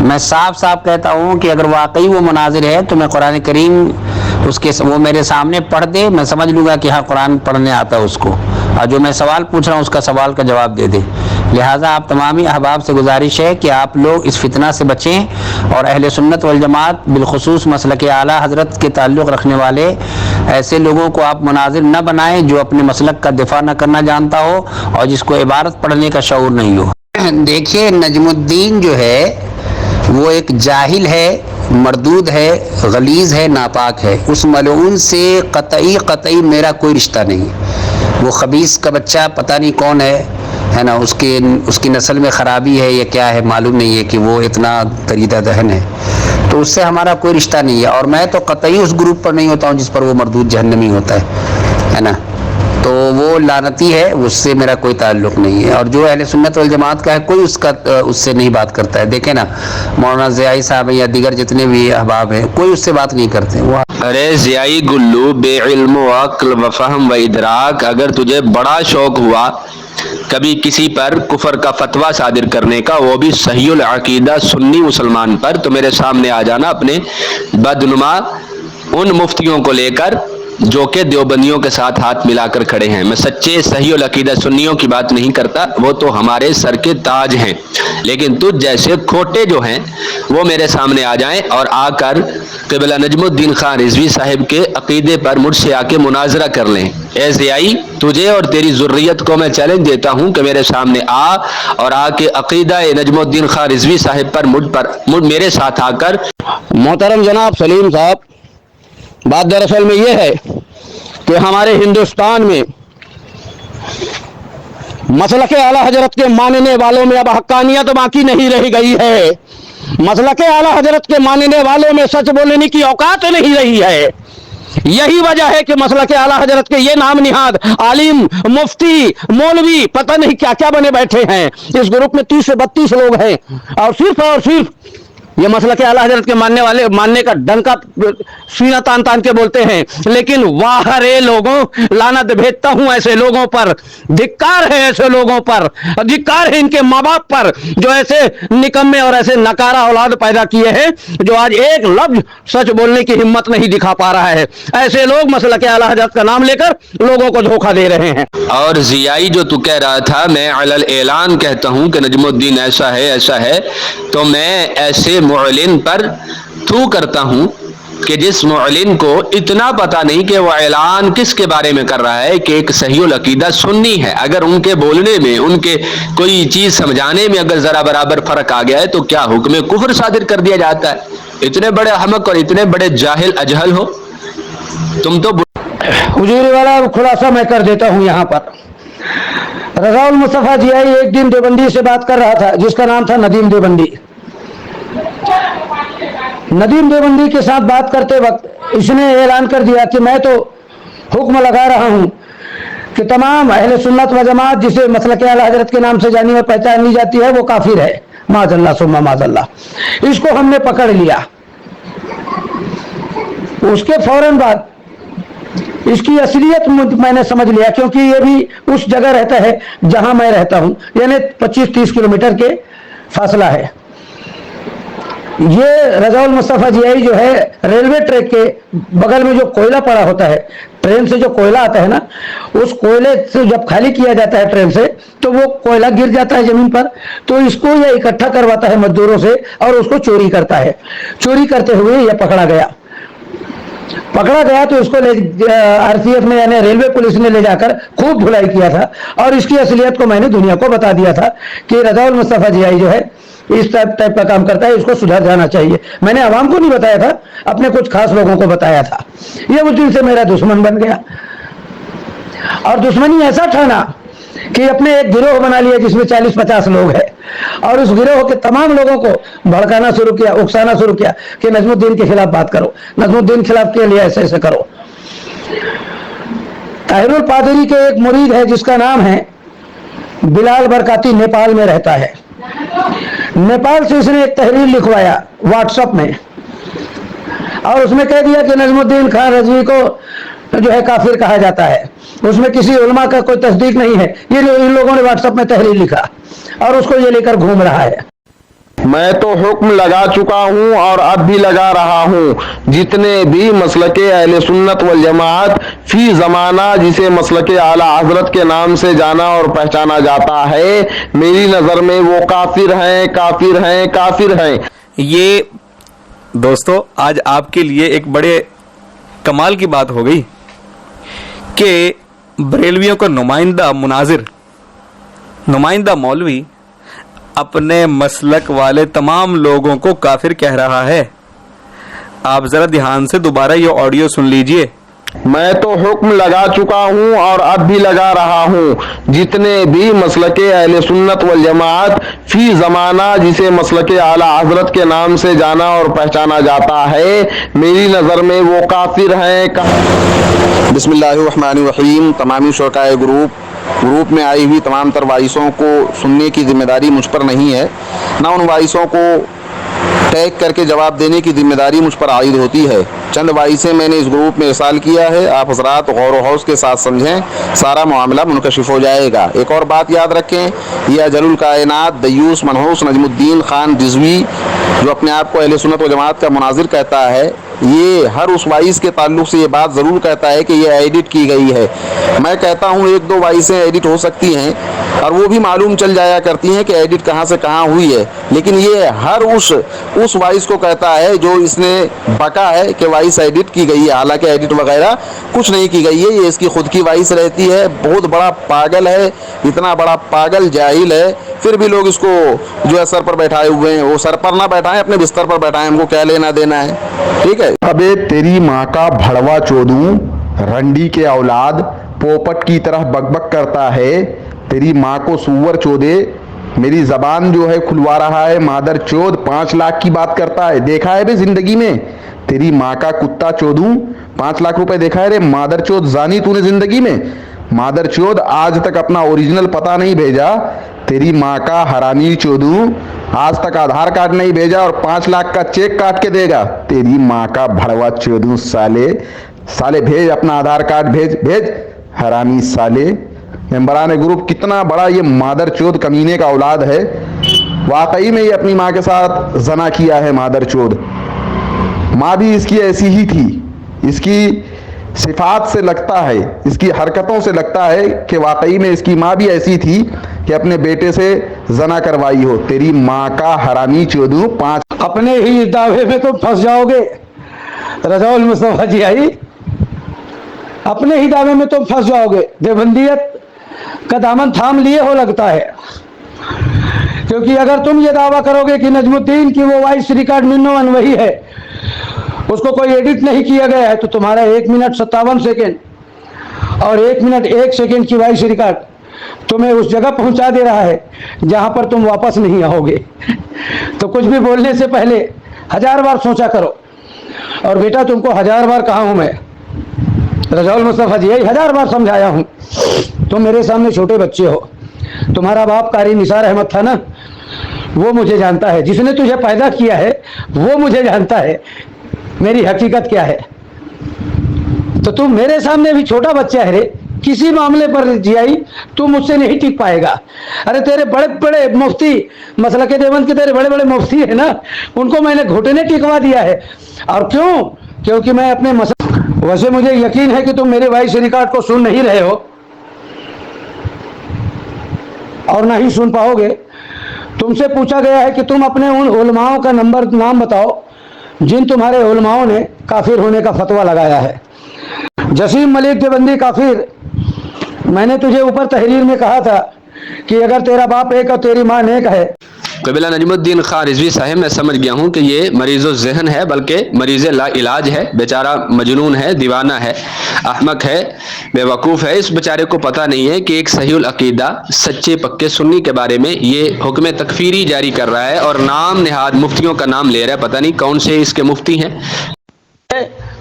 मैं साफ साफ कहता हूँ कि अगर वाकई वो मुनाजिर है तो मैं कुरान करीम वो मेरे सामने पढ़ दे, मैं समझ लूँगा कि हाँ कुरान पढ़ने आता है उसको, और जो मैं सवाल पूछ रहा हूँ उसका सवाल का जवाब दे दे। लिहाजा आप तमामी अहबाब से गुजारिश है कि आप लोग इस फितना से बचें और अहले सुन्नत वल जमात बिलखुसूस मसलक आला हज़रत के ताल्लुक़ रखने वाले ऐसे लोगों को आप मुनाजिर न बनाएं जो अपने मसलक का दिफा न करना जानता हो और जिसको इबारत पढ़ने का शऊर नहीं हो। देखिए, नजमुद्दीन जो है वो एक जाहिल है, मरदूद है, गलीज़ है, नापाक है। उस मलऊन से कतई मेरा कोई रिश्ता नहीं। वो खबीस का बच्चा पता नहीं कौन है ना, उसकी नस्ल में ख़राबी है या क्या है मालूम नहीं है कि वो इतना दरीदा दहन है, तो उससे हमारा कोई रिश्ता नहीं है। और मैं तो कतई उस ग्रुप पर नहीं होता हूँ जिस पर वो मरदूद जहन्नमी होता है ना। تو وہ لعنتی ہے, اس سے میرا کوئی تعلق نہیں ہے. اور جو اہل سنت والجماعت کا ہے کوئی اس سے نہیں بات کرتا ہے. دیکھیں نا مولانا ضیائی صاحب یا دیگر جتنے بھی احباب ہیں کوئی اس سے بات نہیں کرتے. وہ ارے ضیائی گلو, بے علم و عقل و فہم و ادراک, اگر تجھے بڑا شوق ہوا کبھی کسی پر کفر کا فتویٰ صادر کرنے کا, وہ بھی صحیح العقیدہ سنی مسلمان پر, تو میرے سامنے آ جانا اپنے بدنما ان مفتیوں کو لے کر جو کہ دیوبندیوں کے ساتھ ہاتھ ملا کر کھڑے ہیں. میں سچے صحیح العقیدہ سنیوں کی بات نہیں کرتا, وہ تو ہمارے سر کے تاج ہیں, لیکن تجھ جیسے کھوٹے جو ہیں وہ میرے سامنے آ جائیں اور آ کر قبلہ نجم الدین خان رضوی صاحب کے عقیدے پر مجھ سے آ کے مناظرہ کر لیں. اے ضیائی, تجھے اور تیری ذریت کو میں چیلنج دیتا ہوں کہ میرے سامنے آ اور آ کے عقیدہ نجم الدین خان رضوی صاحب پر میرے ساتھ آ کر. محترم جناب سلیم صاحب, بات دراصل میں یہ ہے کہ ہمارے ہندوستان میں مسلک اعلیٰ حضرت کے ماننے والوں میں اب حقانیت باقی نہیں رہ گئی ہے. مسلک اعلیٰ حضرت کے ماننے والوں میں سچ بولنے کی اوقات نہیں رہی ہے. یہی وجہ ہے کہ مسلک اعلیٰ حضرت کے یہ نام نہاد عالم, مفتی, مولوی پتہ نہیں کیا کیا بنے بیٹھے ہیں. اس گروپ میں 30 سے 32 لوگ ہیں اور صرف یہ مسلک اعلیٰ حضرت کے ماننے کا ڈنکا سینہ تان کے بولتے ہیں. لیکن واہرے لوگوں, لعنت بھیجتا ہوں ایسے لوگوں پر, دھکار ہے ایسے لوگوں پر, دھکار ہے ان کے ماں باپ پر جو ایسے نکمے اور ایسے نکارہ اولاد پیدا کیے ہیں جو آج ایک لفظ سچ بولنے کی ہمت نہیں دکھا پا رہا ہے. ایسے لوگ مسلک اعلیٰ حضرت کا نام لے کر لوگوں کو دھوکہ دے رہے ہیں. اور ضیائی جو تو کہہ رہا تھا میں علل اعلان کہتا ہوں کہ نجم الدین ایسا ہے, تو میں ایسے معلن پر تو کرتا ہوں کہ جس معلن کو اتنا پتہ نہیں کہ وہ اعلان کس کے بارے میں کر رہا ہے کہ ایک صحیح العقیدہ سنی ہے. اگر ان کے بولنے میں, ان کے کوئی چیز سمجھانے میں اگر ذرا برابر فرق آ گیا ہے تو کیا حکم کفر صادر کر دیا جاتا ہے؟ اتنے بڑے احمق اور اتنے بڑے جاہل اجہل ہو تم تو. حضور والا خلاصہ میں کر دیتا ہوں یہاں پر. رضا المصطفیٰ ضیائی ایک دن دیوبندی سے بات کر رہا تھا جس کا نام تھا ندیم دیوبندی. ندیم دیوبندی کے ساتھ بات کرتے وقت اس نے اعلان کر دیا کہ میں تو حکم لگا رہا ہوں کہ تمام اہل سنت و جماعت جسے مسلک اعلیٰ حضرت کے نام سے جانی اور پہچانی جاتی ہے وہ کافر ہے. معاذ اللہ ثم معاذ اللہ. اس کو ہم نے پکڑ لیا. اس کے فوراً بعد اس کی اصلیت میں نے سمجھ لیا, کیونکہ یہ بھی اس جگہ رہتا ہے جہاں میں رہتا ہوں, یعنی 25-30 کلومیٹر کے فاصلہ ہے. یہ رضا المصطفیٰ ضیائی جو ہے ریلوے ٹریک کے بغل میں جو کوئلہ پڑا ہوتا ہے, ٹرین سے جو کوئلہ آتا ہے نا, اس کوئلے سے جب خالی کیا جاتا ہے ٹرین سے تو وہ کوئلہ گر جاتا ہے زمین پر, تو اس کو یہ اکٹھا کرواتا ہے مزدوروں سے اور اس کو چوری کرتا ہے. چوری کرتے ہوئے یہ پکڑا گیا تو اس کو RCF نے یعنی ریلوے پولیس نے لے جا کر خوب دھلائی کیا تھا اور اس کی اصلیت کو میں نے دنیا کو بتا دیا تھا کہ رضا المصطفیٰ ضیائی جو ہے اس ٹائپ کا کام کرتا ہے, اس کو سدھر جانا چاہیے. میں نے عوام کو نہیں بتایا تھا, اپنے کچھ خاص لوگوں کو بتایا تھا. یہ اس دن سے میرا دشمن بن گیا اور دشمنی ایسا ٹھانا کہ اپنے ایک گروہ بنا لیا جس میں 40-50 لوگ ہیں اور اس گروہ کے تمام لوگوں کو بھڑکانا شروع کیا, اکسانا شروع کیا کہ نجم الدین کے خلاف بات کرو, نجم الدین خلاف کے لیے ایسے کرو. طاہر الپادری کے ایک مرید ہے جس کا نام ہے بلال برکاتی, نیپال میں رہتا ہے. نیپال سے اس نے ایک تحریر لکھوایا واٹس ایپ میں اور اس میں کہہ دیا کہ نجم الدین خان رضوی کو جو ہے کافر کہا جاتا ہے. اس میں کسی علماء کا کوئی تصدیق نہیں ہے, یہ ان لوگوں نے واٹس ایپ میں تحریر لکھا اور اس کو یہ لے کر گھوم رہا ہے. میں تو حکم لگا چکا ہوں اور اب بھی لگا رہا ہوں, جتنے بھی مسلک اہل سنت والجماعت فی زمانہ جسے مسلک اعلیٰ حضرت کے نام سے جانا اور پہچانا جاتا ہے, میری نظر میں وہ کافر ہیں. یہ دوستو آج آپ کے لیے ایک بڑے کمال کی بات ہو گئی کہ بریلویوں کا نمائندہ مولوی اپنے مسلک والے تمام لوگوں کو کافر کہہ رہا ہے. آپ ذرا دھیان سے دوبارہ یہ آڈیو سن لیجئے मैं तो हुक्म लगा चुका हूँ और अब भी लगा रहा हूँ, जितने भी मसलके अहले सुन्नत वल जमात फी ज़माना जिसे मसलके आला हजरत के नाम से जाना और पहचाना जाता है, मेरी नज़र में वो काफिर हैं। बिस्मिल्लाहिर्रहमानिर्रहीम। तमामी शुरकाए ग्रुप में आई हुई तमाम तर वाइसों को सुनने की जिम्मेदारी मुझ पर नहीं है, ना उन वाइसों को टैग करके जवाब देने की जिम्मेदारी मुझ पर आयद होती है। चंद वाइसें मैंने इस ग्रुप में इरसाल किया है, आप हजरात गौर व हौस के साथ समझें, सारा मामला मुनकशिफ हो जाएगा। एक और बात याद रखें, यह अजरुल कायनात दयूस मनहूस नजमुद्दीन खान रिजवी जो अपने आप को अहले सुन्नत व जमात का मुनाजिर कहता है, ये हर उस वाइस के ताल्लुक से ये बात ज़रूर कहता है कि ये एडिट की गई है। मैं कहता हूँ एक दो वाइसें एडिट हो सकती हैं और वो भी मालूम चल जाया करती हैं कि एडिट कहाँ से कहाँ हुई है, लेकिन ये हर उस वाइस को कहता है जो इसने बका है कि वाइस एडिट की गई है, हालांकि एडिट वगैरह कुछ नहीं की गई है, ये इसकी खुद की वाइस रहती है। बहुत बड़ा पागल है, इतना बड़ा पागल जाहिल है, फिर भी लोग इसको जो है सर पर बैठाए हुए हैं। वो सर पर ना बैठाएं, अपने बिस्तर पर बैठाएं, हमको क्या लेना देना है, ठीक है। अबे तेरी माँ का भड़वा चोदूं, रंडी के औलाद, पोपट की तरह बकबक करता है, तेरी माँ को सुअर चोदे, मेरी जबान जो है खुलवा रहा है, मादर चोद 5 लाख की बात करता है, देखा है बे जिंदगी में, तेरी माँ का कुत्ता चोदूं, 5 लाख रुपए देखा है रे मादर चोद जानी तूने जिंदगी में, मादर चोद आज तक अपना ओरिजिनल पता नहीं भेजा, तेरी माँ का हरामी चोदूं, आज तक आधार कार्ड नहीं भेजा और 5 लाख का चेक काट के देगा, तेरी माँ का भड़वा चोदूं, साले भेज अपना आधार कार्ड, भेज हरामी साले। मेंबरान ग्रुप कितना बड़ा ये मादर चोद कमीने का औलाद है, वाकई में ये अपनी माँ के साथ जना किया है मादर चोद। माँ भी इसकी ऐसी ही थी, इसकी सिफात से लगता है, इसकी हरकतों से लगता है कि वाकई में इसकी माँ भी ऐसी थी कि अपने बेटे से जना करवाई हो। तेरी माँ का हरामी चोदू 5। अपने ही दावे में तो फंस जाओगे रजाउल मुस्तफा जी आई, अपने ही दावे में तुम फंस जाओगे। देवबंदियत का दामन थाम लिए हो लगता है, क्योंकि अगर तुम ये दावा करोगे कि नजमुद्दीन की वो वॉइस रिकॉर्ड मिन्नो वही है, उसको कोई एडिट नहीं किया गया है, तो तुम्हारा 1 मिनट 57 सेकेंड और 1 मिनट 1 सेकेंड की वॉइस रिकॉर्ड तुम्हें उस जगह पहुंचा दे रहा है जहां पर तुम वापस नहीं आओगे। तो कुछ भी बोलने से पहले 1000 बार सोचा करो। और बेटा तुमको 1000 बार कहा हूं मैं, रजाउल मुस्तफा जी 1000 बार समझाया हूं, तुम मेरे सामने छोटे बच्चे हो। तुम्हारा बाप कारी निसार अहमद था ना, वो मुझे जानता है, जिसने तुझे पैदा किया है वो मुझे जानता है मेरी हकीकत क्या है। तो तू मेरे सामने भी छोटा बच्चा है रे, किसी मामले पर जियाई तू मुझसे नहीं टिक पाएगा। अरे तेरे बड़े बड़े मुफ्ती, मसलके देवबंद के तेरे बड़े बड़े मुफ्ती है ना, उनको मैंने घुटने टिकवा दिया है। और क्यों? क्योंकि मैं अपने वैसे मुझे यकीन है कि तुम मेरे वॉइस रिकॉर्ड को सुन नहीं रहे हो और ना ही सुन पाओगे। तुमसे पूछा गया है कि तुम अपने उन उलमाओं का नाम बताओ जिन तुम्हारे उलमाओं ने काफिर होने का फतवा लगाया है। जसीम मलिक देवबंदी काफिर, मैंने तुझे ऊपर तहरीर में कहा था कि अगर तेरा बाप एक और तेरी माँ नेक है। कबीला नजमुद्दीन खान रिजवी साहब, मैं समझ गया हूँ कि ये मरीज़ो ज़हन है, बल्कि मरीज़ ला इलाज है, बेचारा मजनून है, दीवाना है, अहमक है, बेवकूफ़ है। इस बेचारे को पता नहीं है कि एक सहीउल अकीदा सच्चे पक्के सुन्नी के बारे में ये हुक्म तकफीरी जारी कर रहा है और नाम निहाद मुफ्तियों का नाम ले रहा है, पता नहीं कौन से इसके मुफ्ती हैं।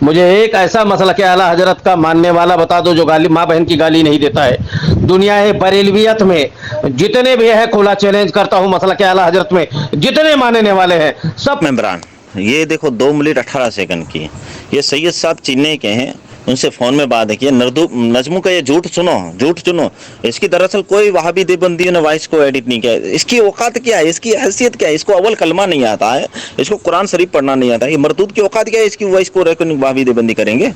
मुझे एक ऐसा मसला के आला हजरत का मानने वाला बता दो जो गाली माँ बहन की गाली नहीं देता है। दुनिया है बरेलवियत में जितने भी है, खुला चैलेंज करता हूँ, मसला के आला हजरत में जितने मानने वाले हैं सब। मेंबरान ये देखो 2 मिनट 18 सेकंड की, ये सैयद साहब चीन्ने के हैं, उनसे फ़ोन में बात है कि नजमू का ये झूठ सुनो। इसकी दरअसल कोई वहाबी देवबंदियों ने वॉइस को एडिट नहीं किया। इसकी औकात क्या है, इसकी हैसियत क्या है? इसको अव्वल कलमा नहीं आता है, इसको कुरान शरीफ पढ़ना नहीं आता है। ये मरदूद की औकात क्या है? इसकी वॉइस को रिकॉर्डिंग वहाबी देवबंदी करेंगे।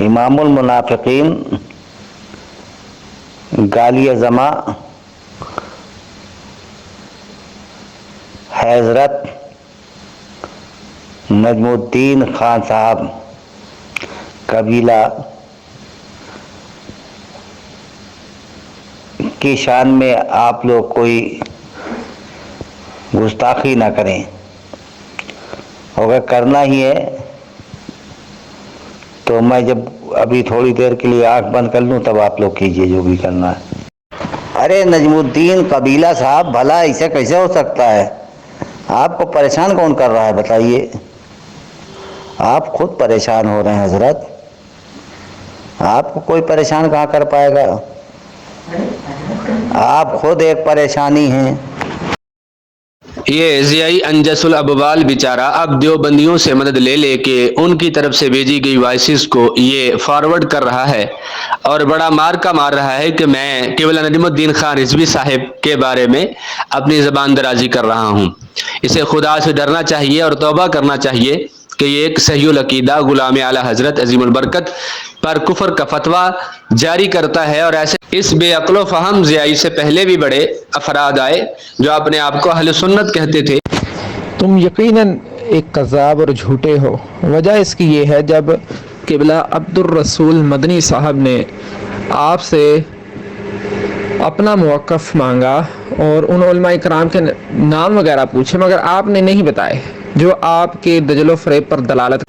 इमामुल मुनाफिकीन गालिया जमा हजरत नजमुद्दीन खान साहब कबीला की शान में आप लोग कोई गुस्ताखी ना करें। अगर करना ही है तो मैं जब अभी थोड़ी देर के लिए आंख बंद कर लूं तब आप लोग कीजिए जो भी करना है। अरे नजमुद्दीन कबीला साहब, भला ऐसा कैसे हो सकता है? आपको परेशान कौन कर रहा है बताइए? आप खुद परेशान हो रहे हैं हजरत, आपको कोई परेशान कहाँ कर पाएगा? आप खुद एक परेशानी हैं। ये ज़ियाई अंजसुल अबवाल बेचारा अब देवबंदियों से मदद ले लेके उनकी तरफ से भेजी गई वॉइसेस को ये फॉरवर्ड कर रहा है और बड़ा मार का मार रहा है कि मैं क़िबला नजमुद्दीन खान रिजवी साहिब के बारे में अपनी ज़बान दराजी कर रहा हूँ। इसे खुदा से डरना चाहिए और तौबा करना चाहिए कि ये एक सहीउल अकीदा गुलाम आला हज़रत अज़ीमुल बरकत पर कुफर का फतवा जारी करता है। और ऐसे इस बेअक्ल फहम ज़ियाई से पहले भी बड़े अफराद आए जो अपने आप को अहले सुन्नत कहते थे। तुम यकीनन एक कज़ाब और झूठे हो। वजह इसकी ये है, जब क़िबला अब्दुर रसूल मदनी साहब ने आपसे अपना मौक़िफ़ मांगा और उन उलमाए कराम के नाम वगैरह पूछे, मगर आपने नहीं बताए, जो आपके दजलो फ़रेब पर दलालत।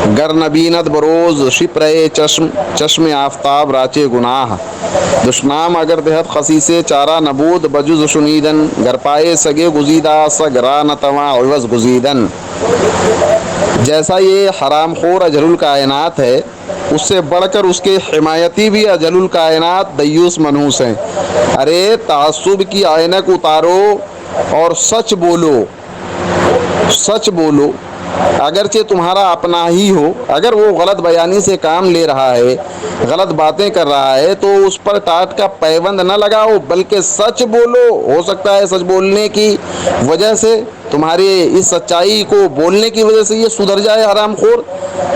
गर नबीनत बरोज़ शिप्रे चश्म चश्म आफ्ताब राचे गुनाह दुश्नाम अगर देहत खसी से चारा नबूद बजुज शुनीदन घर पाए सगे गुजीदा सगरा न तवा अवज़ गुजीदन। जैसा ये हराम खोर अजरुल कायनात है, उससे बढ़कर उसके हिमायती भी अजरुल कायनात दयूस मनहूस हैं। अरे तासुब की ऐनक उतारो और सच बोलो, सच बोलो। अगरचे तुम्हारा अपना ही हो, अगर वो गलत बयानी से काम ले रहा है, गलत बातें कर रहा है, तो उस पर टाट का पैबंद न लगाओ, बल्कि सच बोलो। हो सकता है सच बोलने की वजह से, तुम्हारे इस सच्चाई को बोलने की वजह से ये सुधर जाए हरामखोर।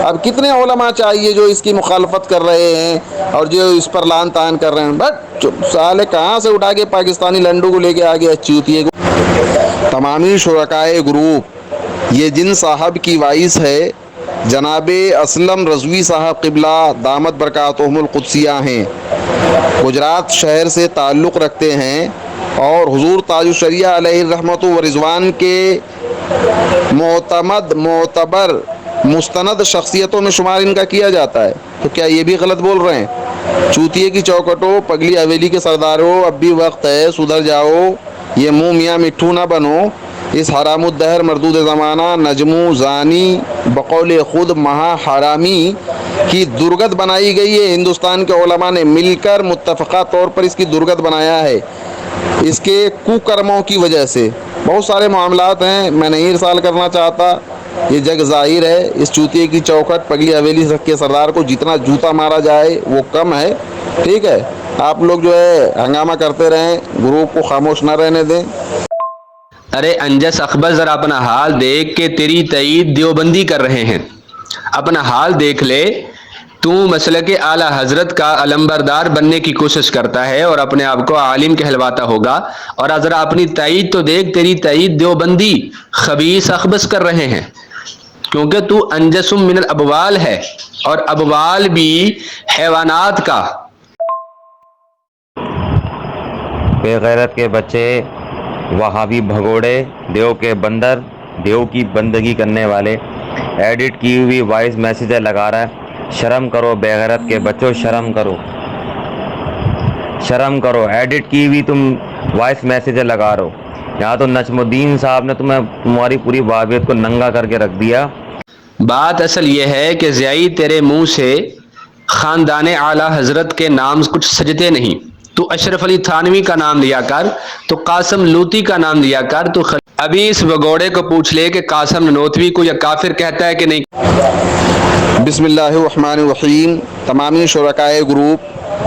अब कितने उलमा चाहिए जो इसकी मुखालफत कर रहे हैं और जो इस पर लान तान कर रहे हैं। बट साले कहाँ से उठा के पाकिस्तानी लंडू को लेके आ गया चूतिए को। तमामी शुरकाए ग्रुप, ये जिन साहब की वाइस है जनाबे असलम रज़वी साहब क़िबला दामत बरकातुहुमुल क़ुद्सिया हैं, गुजरात शहर से ताल्लुक़ रखते हैं और हुज़ूर ताजुश शरिया अलैहि रहमतु व रिज़वान के मोतमद मोतबर मुस्तनद शख्सियतों में शुमार इनका किया जाता है। तो क्या ये भी गलत बोल रहे हैं? चूतिए की चौकटों, पगली हवेली के सरदारों, अब भी वक्त है, सुधर जाओ। ये मुँह मियाँ मिट्ठू ना बनो। इस हरामुद्दहर मरदूद ज़माना नजमू ज़ानी बकौल ख़ुद महा हरामी की दुर्गत बनाई गई है। हिंदुस्तान के उलमा ने मिलकर मुत्तफ़क़ा तौर पर इसकी दुर्गत बनाया है, इसके कुकर्मों की वजह से। बहुत सारे मामलात हैं, मैं नहीं इरसाल करना चाहता, ये जग ज़ाहिर है। इस चूतिए की चौखट पगली हवेली के सरदार को जितना जूता मारा जाए वो कम है। ठीक है, आप लोग जो है हंगामा करते रहें, ग्रुप को खामोश न रहने दें। अरे अंजस अकबर, ज़रा अपना हाल देख के तेरी तईद देवबंदी कर रहे हैं। अपना हाल देख ले, तू मसलक आला हज़रत का अलंबरदार बनने की कोशिश करता है और अपने आप को आलिम कहलवाता होगा, और ज़रा अपनी तईद तो देख, तेरी तईद देवबंदी खबीस अखबस कर रहे हैं, क्योंकि तू अंजसुम मिनल अबवाल है और अबवाल भी हैवानात का। बेगैरत के बच्चे, वहाबी भगोड़े, देव के बंदर, देव की बंदगी करने वाले, एडिट की हुई वॉइस मैसेज लगा रहा है। शर्म करो बेगैरत के बच्चों, शर्म करो, शर्म करो। एडिट की हुई तुम वॉइस मैसेज लगा रहे हो। यहाँ तो नजमुद्दीन साहब ने तुम्हारी पूरी वाबियत को नंगा करके रख दिया। बात असल ये है कि ज़ियाई तेरे मुंह से ख़ानदान आला हज़रत के नाम कुछ सजते नहीं। तो अशरफ अली थानवी का नाम लिया कर, तो कासम लूती का नाम लिया कर। तो अभी इस भगोड़े को पूछ ले कि कासम ननोतवी को या काफिर कहता है कि नहीं। बिस्मिल्लाहिर्रहमानिर्रहीम। तमामी शुरकाए ग्रुप,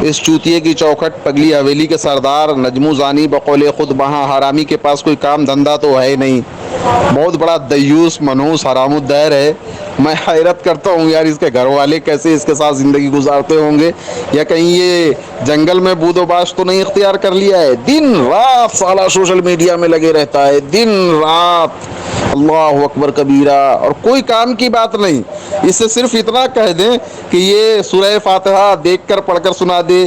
इस चूतिए की चौखट पगली हवेली के सरदार नजमू ज़ानी बकौल ख़ुद महा हरामी के पास कोई काम धंधा तो है नहीं, बहुत बड़ा दयूस मनहूस हरामुद्दहर है। मैं हैरत करता हूँ यार, इसके घर वाले कैसे इसके साथ ज़िंदगी गुजारते होंगे, या कहीं ये जंगल में बूदोबाश तो नहीं इख्तियार कर लिया है। दिन रात साला सोशल मीडिया में लगे रहता है, दिन रात, अल्लाहु अकबर कबीरा, और कोई काम की बात नहीं। इससे सिर्फ इतना कह दें कि ये सूरह फातिहा देख कर पढ़ कर सुना दे,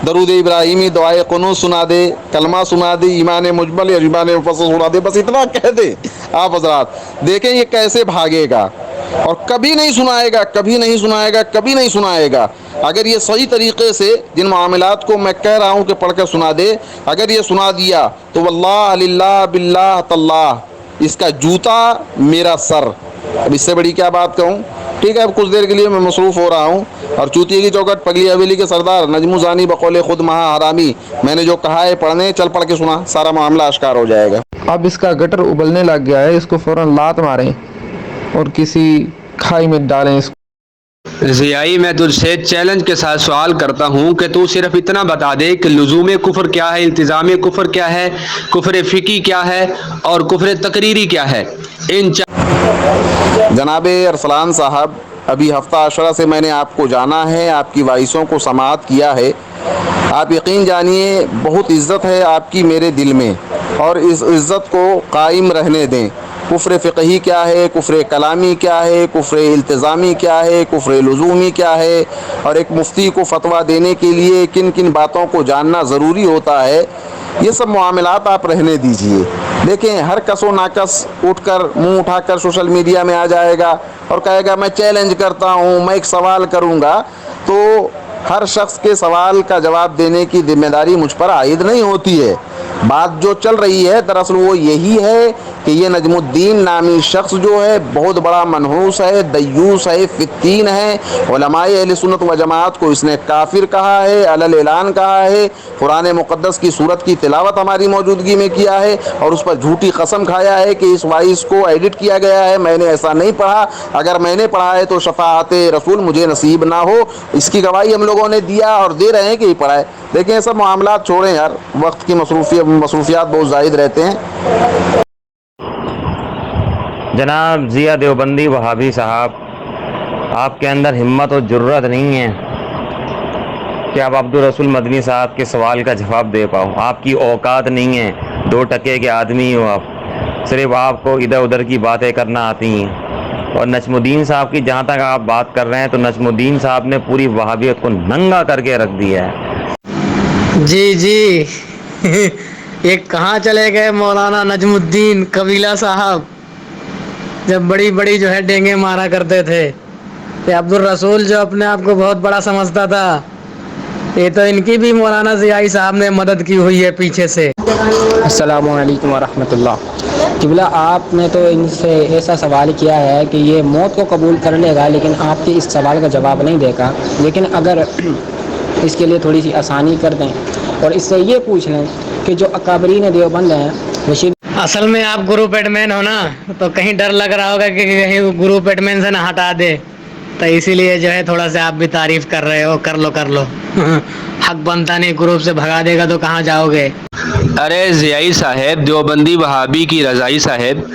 दरूद इब्राहिमी दुआए क़ुनूत सुना दे, कलमा सुना दे, ईमान मुजमल या ईमान मुफस्सल सुना दे, बस इतना कह दे आप हजरात, देखें ये कैसे भागेगा। और कभी नहीं सुनाएगा, कभी नहीं सुनाएगा, कभी नहीं सुनाएगा। अगर ये सही तरीके से जिन मामलात को मैं कह रहा हूँ कि पढ़कर सुना दे, अगर ये सुना दिया तो वल्लाह लिल्लाह बिल्लाह तल्लाह इसका जूता मेरा सर। अब इससे बड़ी क्या बात कहूँ। ठीक है, अब कुछ देर के लिए मैं मसरूफ़ हो रहा हूँ। और चूतिए की चौकट पगली हवेली के सरदार नजमू ज़ानी बकौले खुद महा हरामी, मैंने जो कहा है पढ़ने, चल पढ़ के सुना, सारा मामला आश्कार हो जाएगा। अब इसका गटर उबलने लग गया है, इसको फ़ौरन लात मारें और किसी खाई में डालें इसको। ज़ियाई, मैं तुझसे चैलेंज के साथ सवाल करता हूँ कि तू सिर्फ इतना बता दे कि लुज़ूम कुफ्र क्या है, इल्तिज़ाम कुफ्र क्या है, कुफ्र फ़िकी क्या है और कुफ्र तकरीरी क्या है। इन जनाब अरसलान साहब, अभी हफ्ता अशरा से मैंने आपको जाना है, आपकी वाइसों को समाअत किया है। आप यकीन जानिए बहुत इज़्ज़त है आपकी मेरे दिल में, और इस इज़्ज़त को कायम रहने दें। कुफ्र फ़िक़ही क्या है, कुफ्र कलामी क्या है, कुफ्र इल्तिज़ामी क्या है, कुफ्र लुज़ूमी क्या है, और एक मुफ्ती को फ़तवा देने के लिए किन किन बातों को जानना ज़रूरी होता है, ये सब मामलात आप रहने दीजिए। देखें, हर कसो नाकस उठकर मुंह उठाकर सोशल मीडिया में आ जाएगा और कहेगा मैं चैलेंज करता हूँ, मैं एक सवाल करूँगा। तो हर शख्स के सवाल का जवाब देने की जिम्मेदारी मुझ पर आयद नहीं होती है। बात जो चल रही है दरअसल वो यही है कि ये नजमुद्दीन नामी शख्स जो है बहुत बड़ा मनहूस है, दयूस है, फित्तीन है। उलमाए अहले सुन्नत व जमात को इसने काफिर कहा है, अलल ऐलान कहा है, कुरान मुक़द्दस की सूरत की तिलावत हमारी मौजूदगी में किया है और उस पर झूठी कसम खाया है कि इस वाइस को एडिट किया गया है। मैंने ऐसा नहीं पढ़ा, अगर मैंने पढ़ा है तो शफाअते रसूल मुझे नसीब ना हो। इसकी गवाही हम लोगों ने दिया और दे रहे हैं कि पढ़ा है। देखें, ये सब मामलात छोड़ें यार, वक्त की मसरूफियात बहुत ज़ायद रहते हैं। जनाब ज़िया देवबंदी वहाबी साहब, आपके अंदर हिम्मत और जुर्रत नहीं है कि आप अब्दुल रसूल मदनी साहब के सवाल का जवाब दे पाओ। आपकी औकात नहीं है, 2 टके के आदमी हो आप, सिर्फ आपको इधर उधर की बातें करना आती हैं। और नजमुद्दीन साहब की जहाँ तक आप बात कर रहे हैं तो नजमुद्दीन साहब ने पूरी वहाबियत को नंगा करके रख दिया है। जी ये कहाँ चले गए मौलाना नजमुद्दीन कबीला साहब, जब बड़ी बड़ी जो है डेंगे मारा करते थे। ये अब्दुल रसूल जो अपने आप को बहुत बड़ा समझता था, ये तो इनकी भी मौलाना ज़ियाई साहब ने मदद की हुई है पीछे से। अस्सलामु अलैकुम वरहमतुल्लाह। किबला, आपने तो इनसे ऐसा सवाल किया है कि ये मौत को कबूल कर लेगा, लेकिन आपके इस सवाल का जवाब नहीं देगा। लेकिन अगर इसके लिए थोड़ी सी आसानी कर दें और इससे ये पूछ लें कि जो अकाबरीन देवबंद हैं, रशीद, असल में आप ग्रुप एडमिन हो ना, तो कहीं डर लग रहा होगा कि कहीं ग्रुप एडमिन से ना हटा दे, तो इसीलिए जो है थोड़ा सा आप भी तारीफ कर रहे हो। कर लो हक बनता नहीं, ग्रुप से भगा देगा तो कहाँ जाओगे। अरे ज़ियाई साहब, देवबंदी वहाबी की रज़ाई साहब,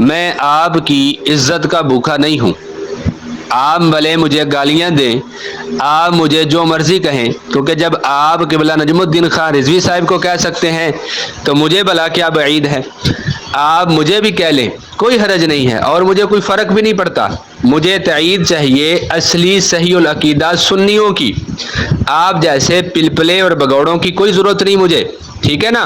मैं आपकी इज्जत का भूखा नहीं हूँ। आप भले मुझे गालियाँ दें, आप मुझे जो मर्ज़ी कहें, क्योंकि जब आप क़िबला नजमुद्दीन खान रिजवी साहब को कह सकते हैं तो मुझे भला क्या बईद है। आप मुझे भी कह लें, कोई हरज नहीं है और मुझे कोई फ़र्क भी नहीं पड़ता। मुझे तईद चाहिए असली सहीउल अकीदा सुन्नियों की, आप जैसे पिलपले और बगौड़ों की कोई ज़रूरत नहीं मुझे, ठीक है ना।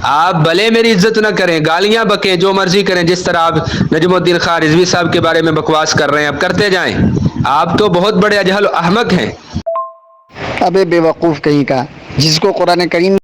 आप भले मेरी इज्जत ना करें, गालियां बकें, जो मर्जी करें, जिस तरह आप नजमुद्दीन खान रिजवी साहब के बारे में बकवास कर रहे हैं, अब करते जाएं। आप तो बहुत बड़े अजहल अहमक हैं। अबे बेवकूफ़ कहीं का, जिसको कुरान करीम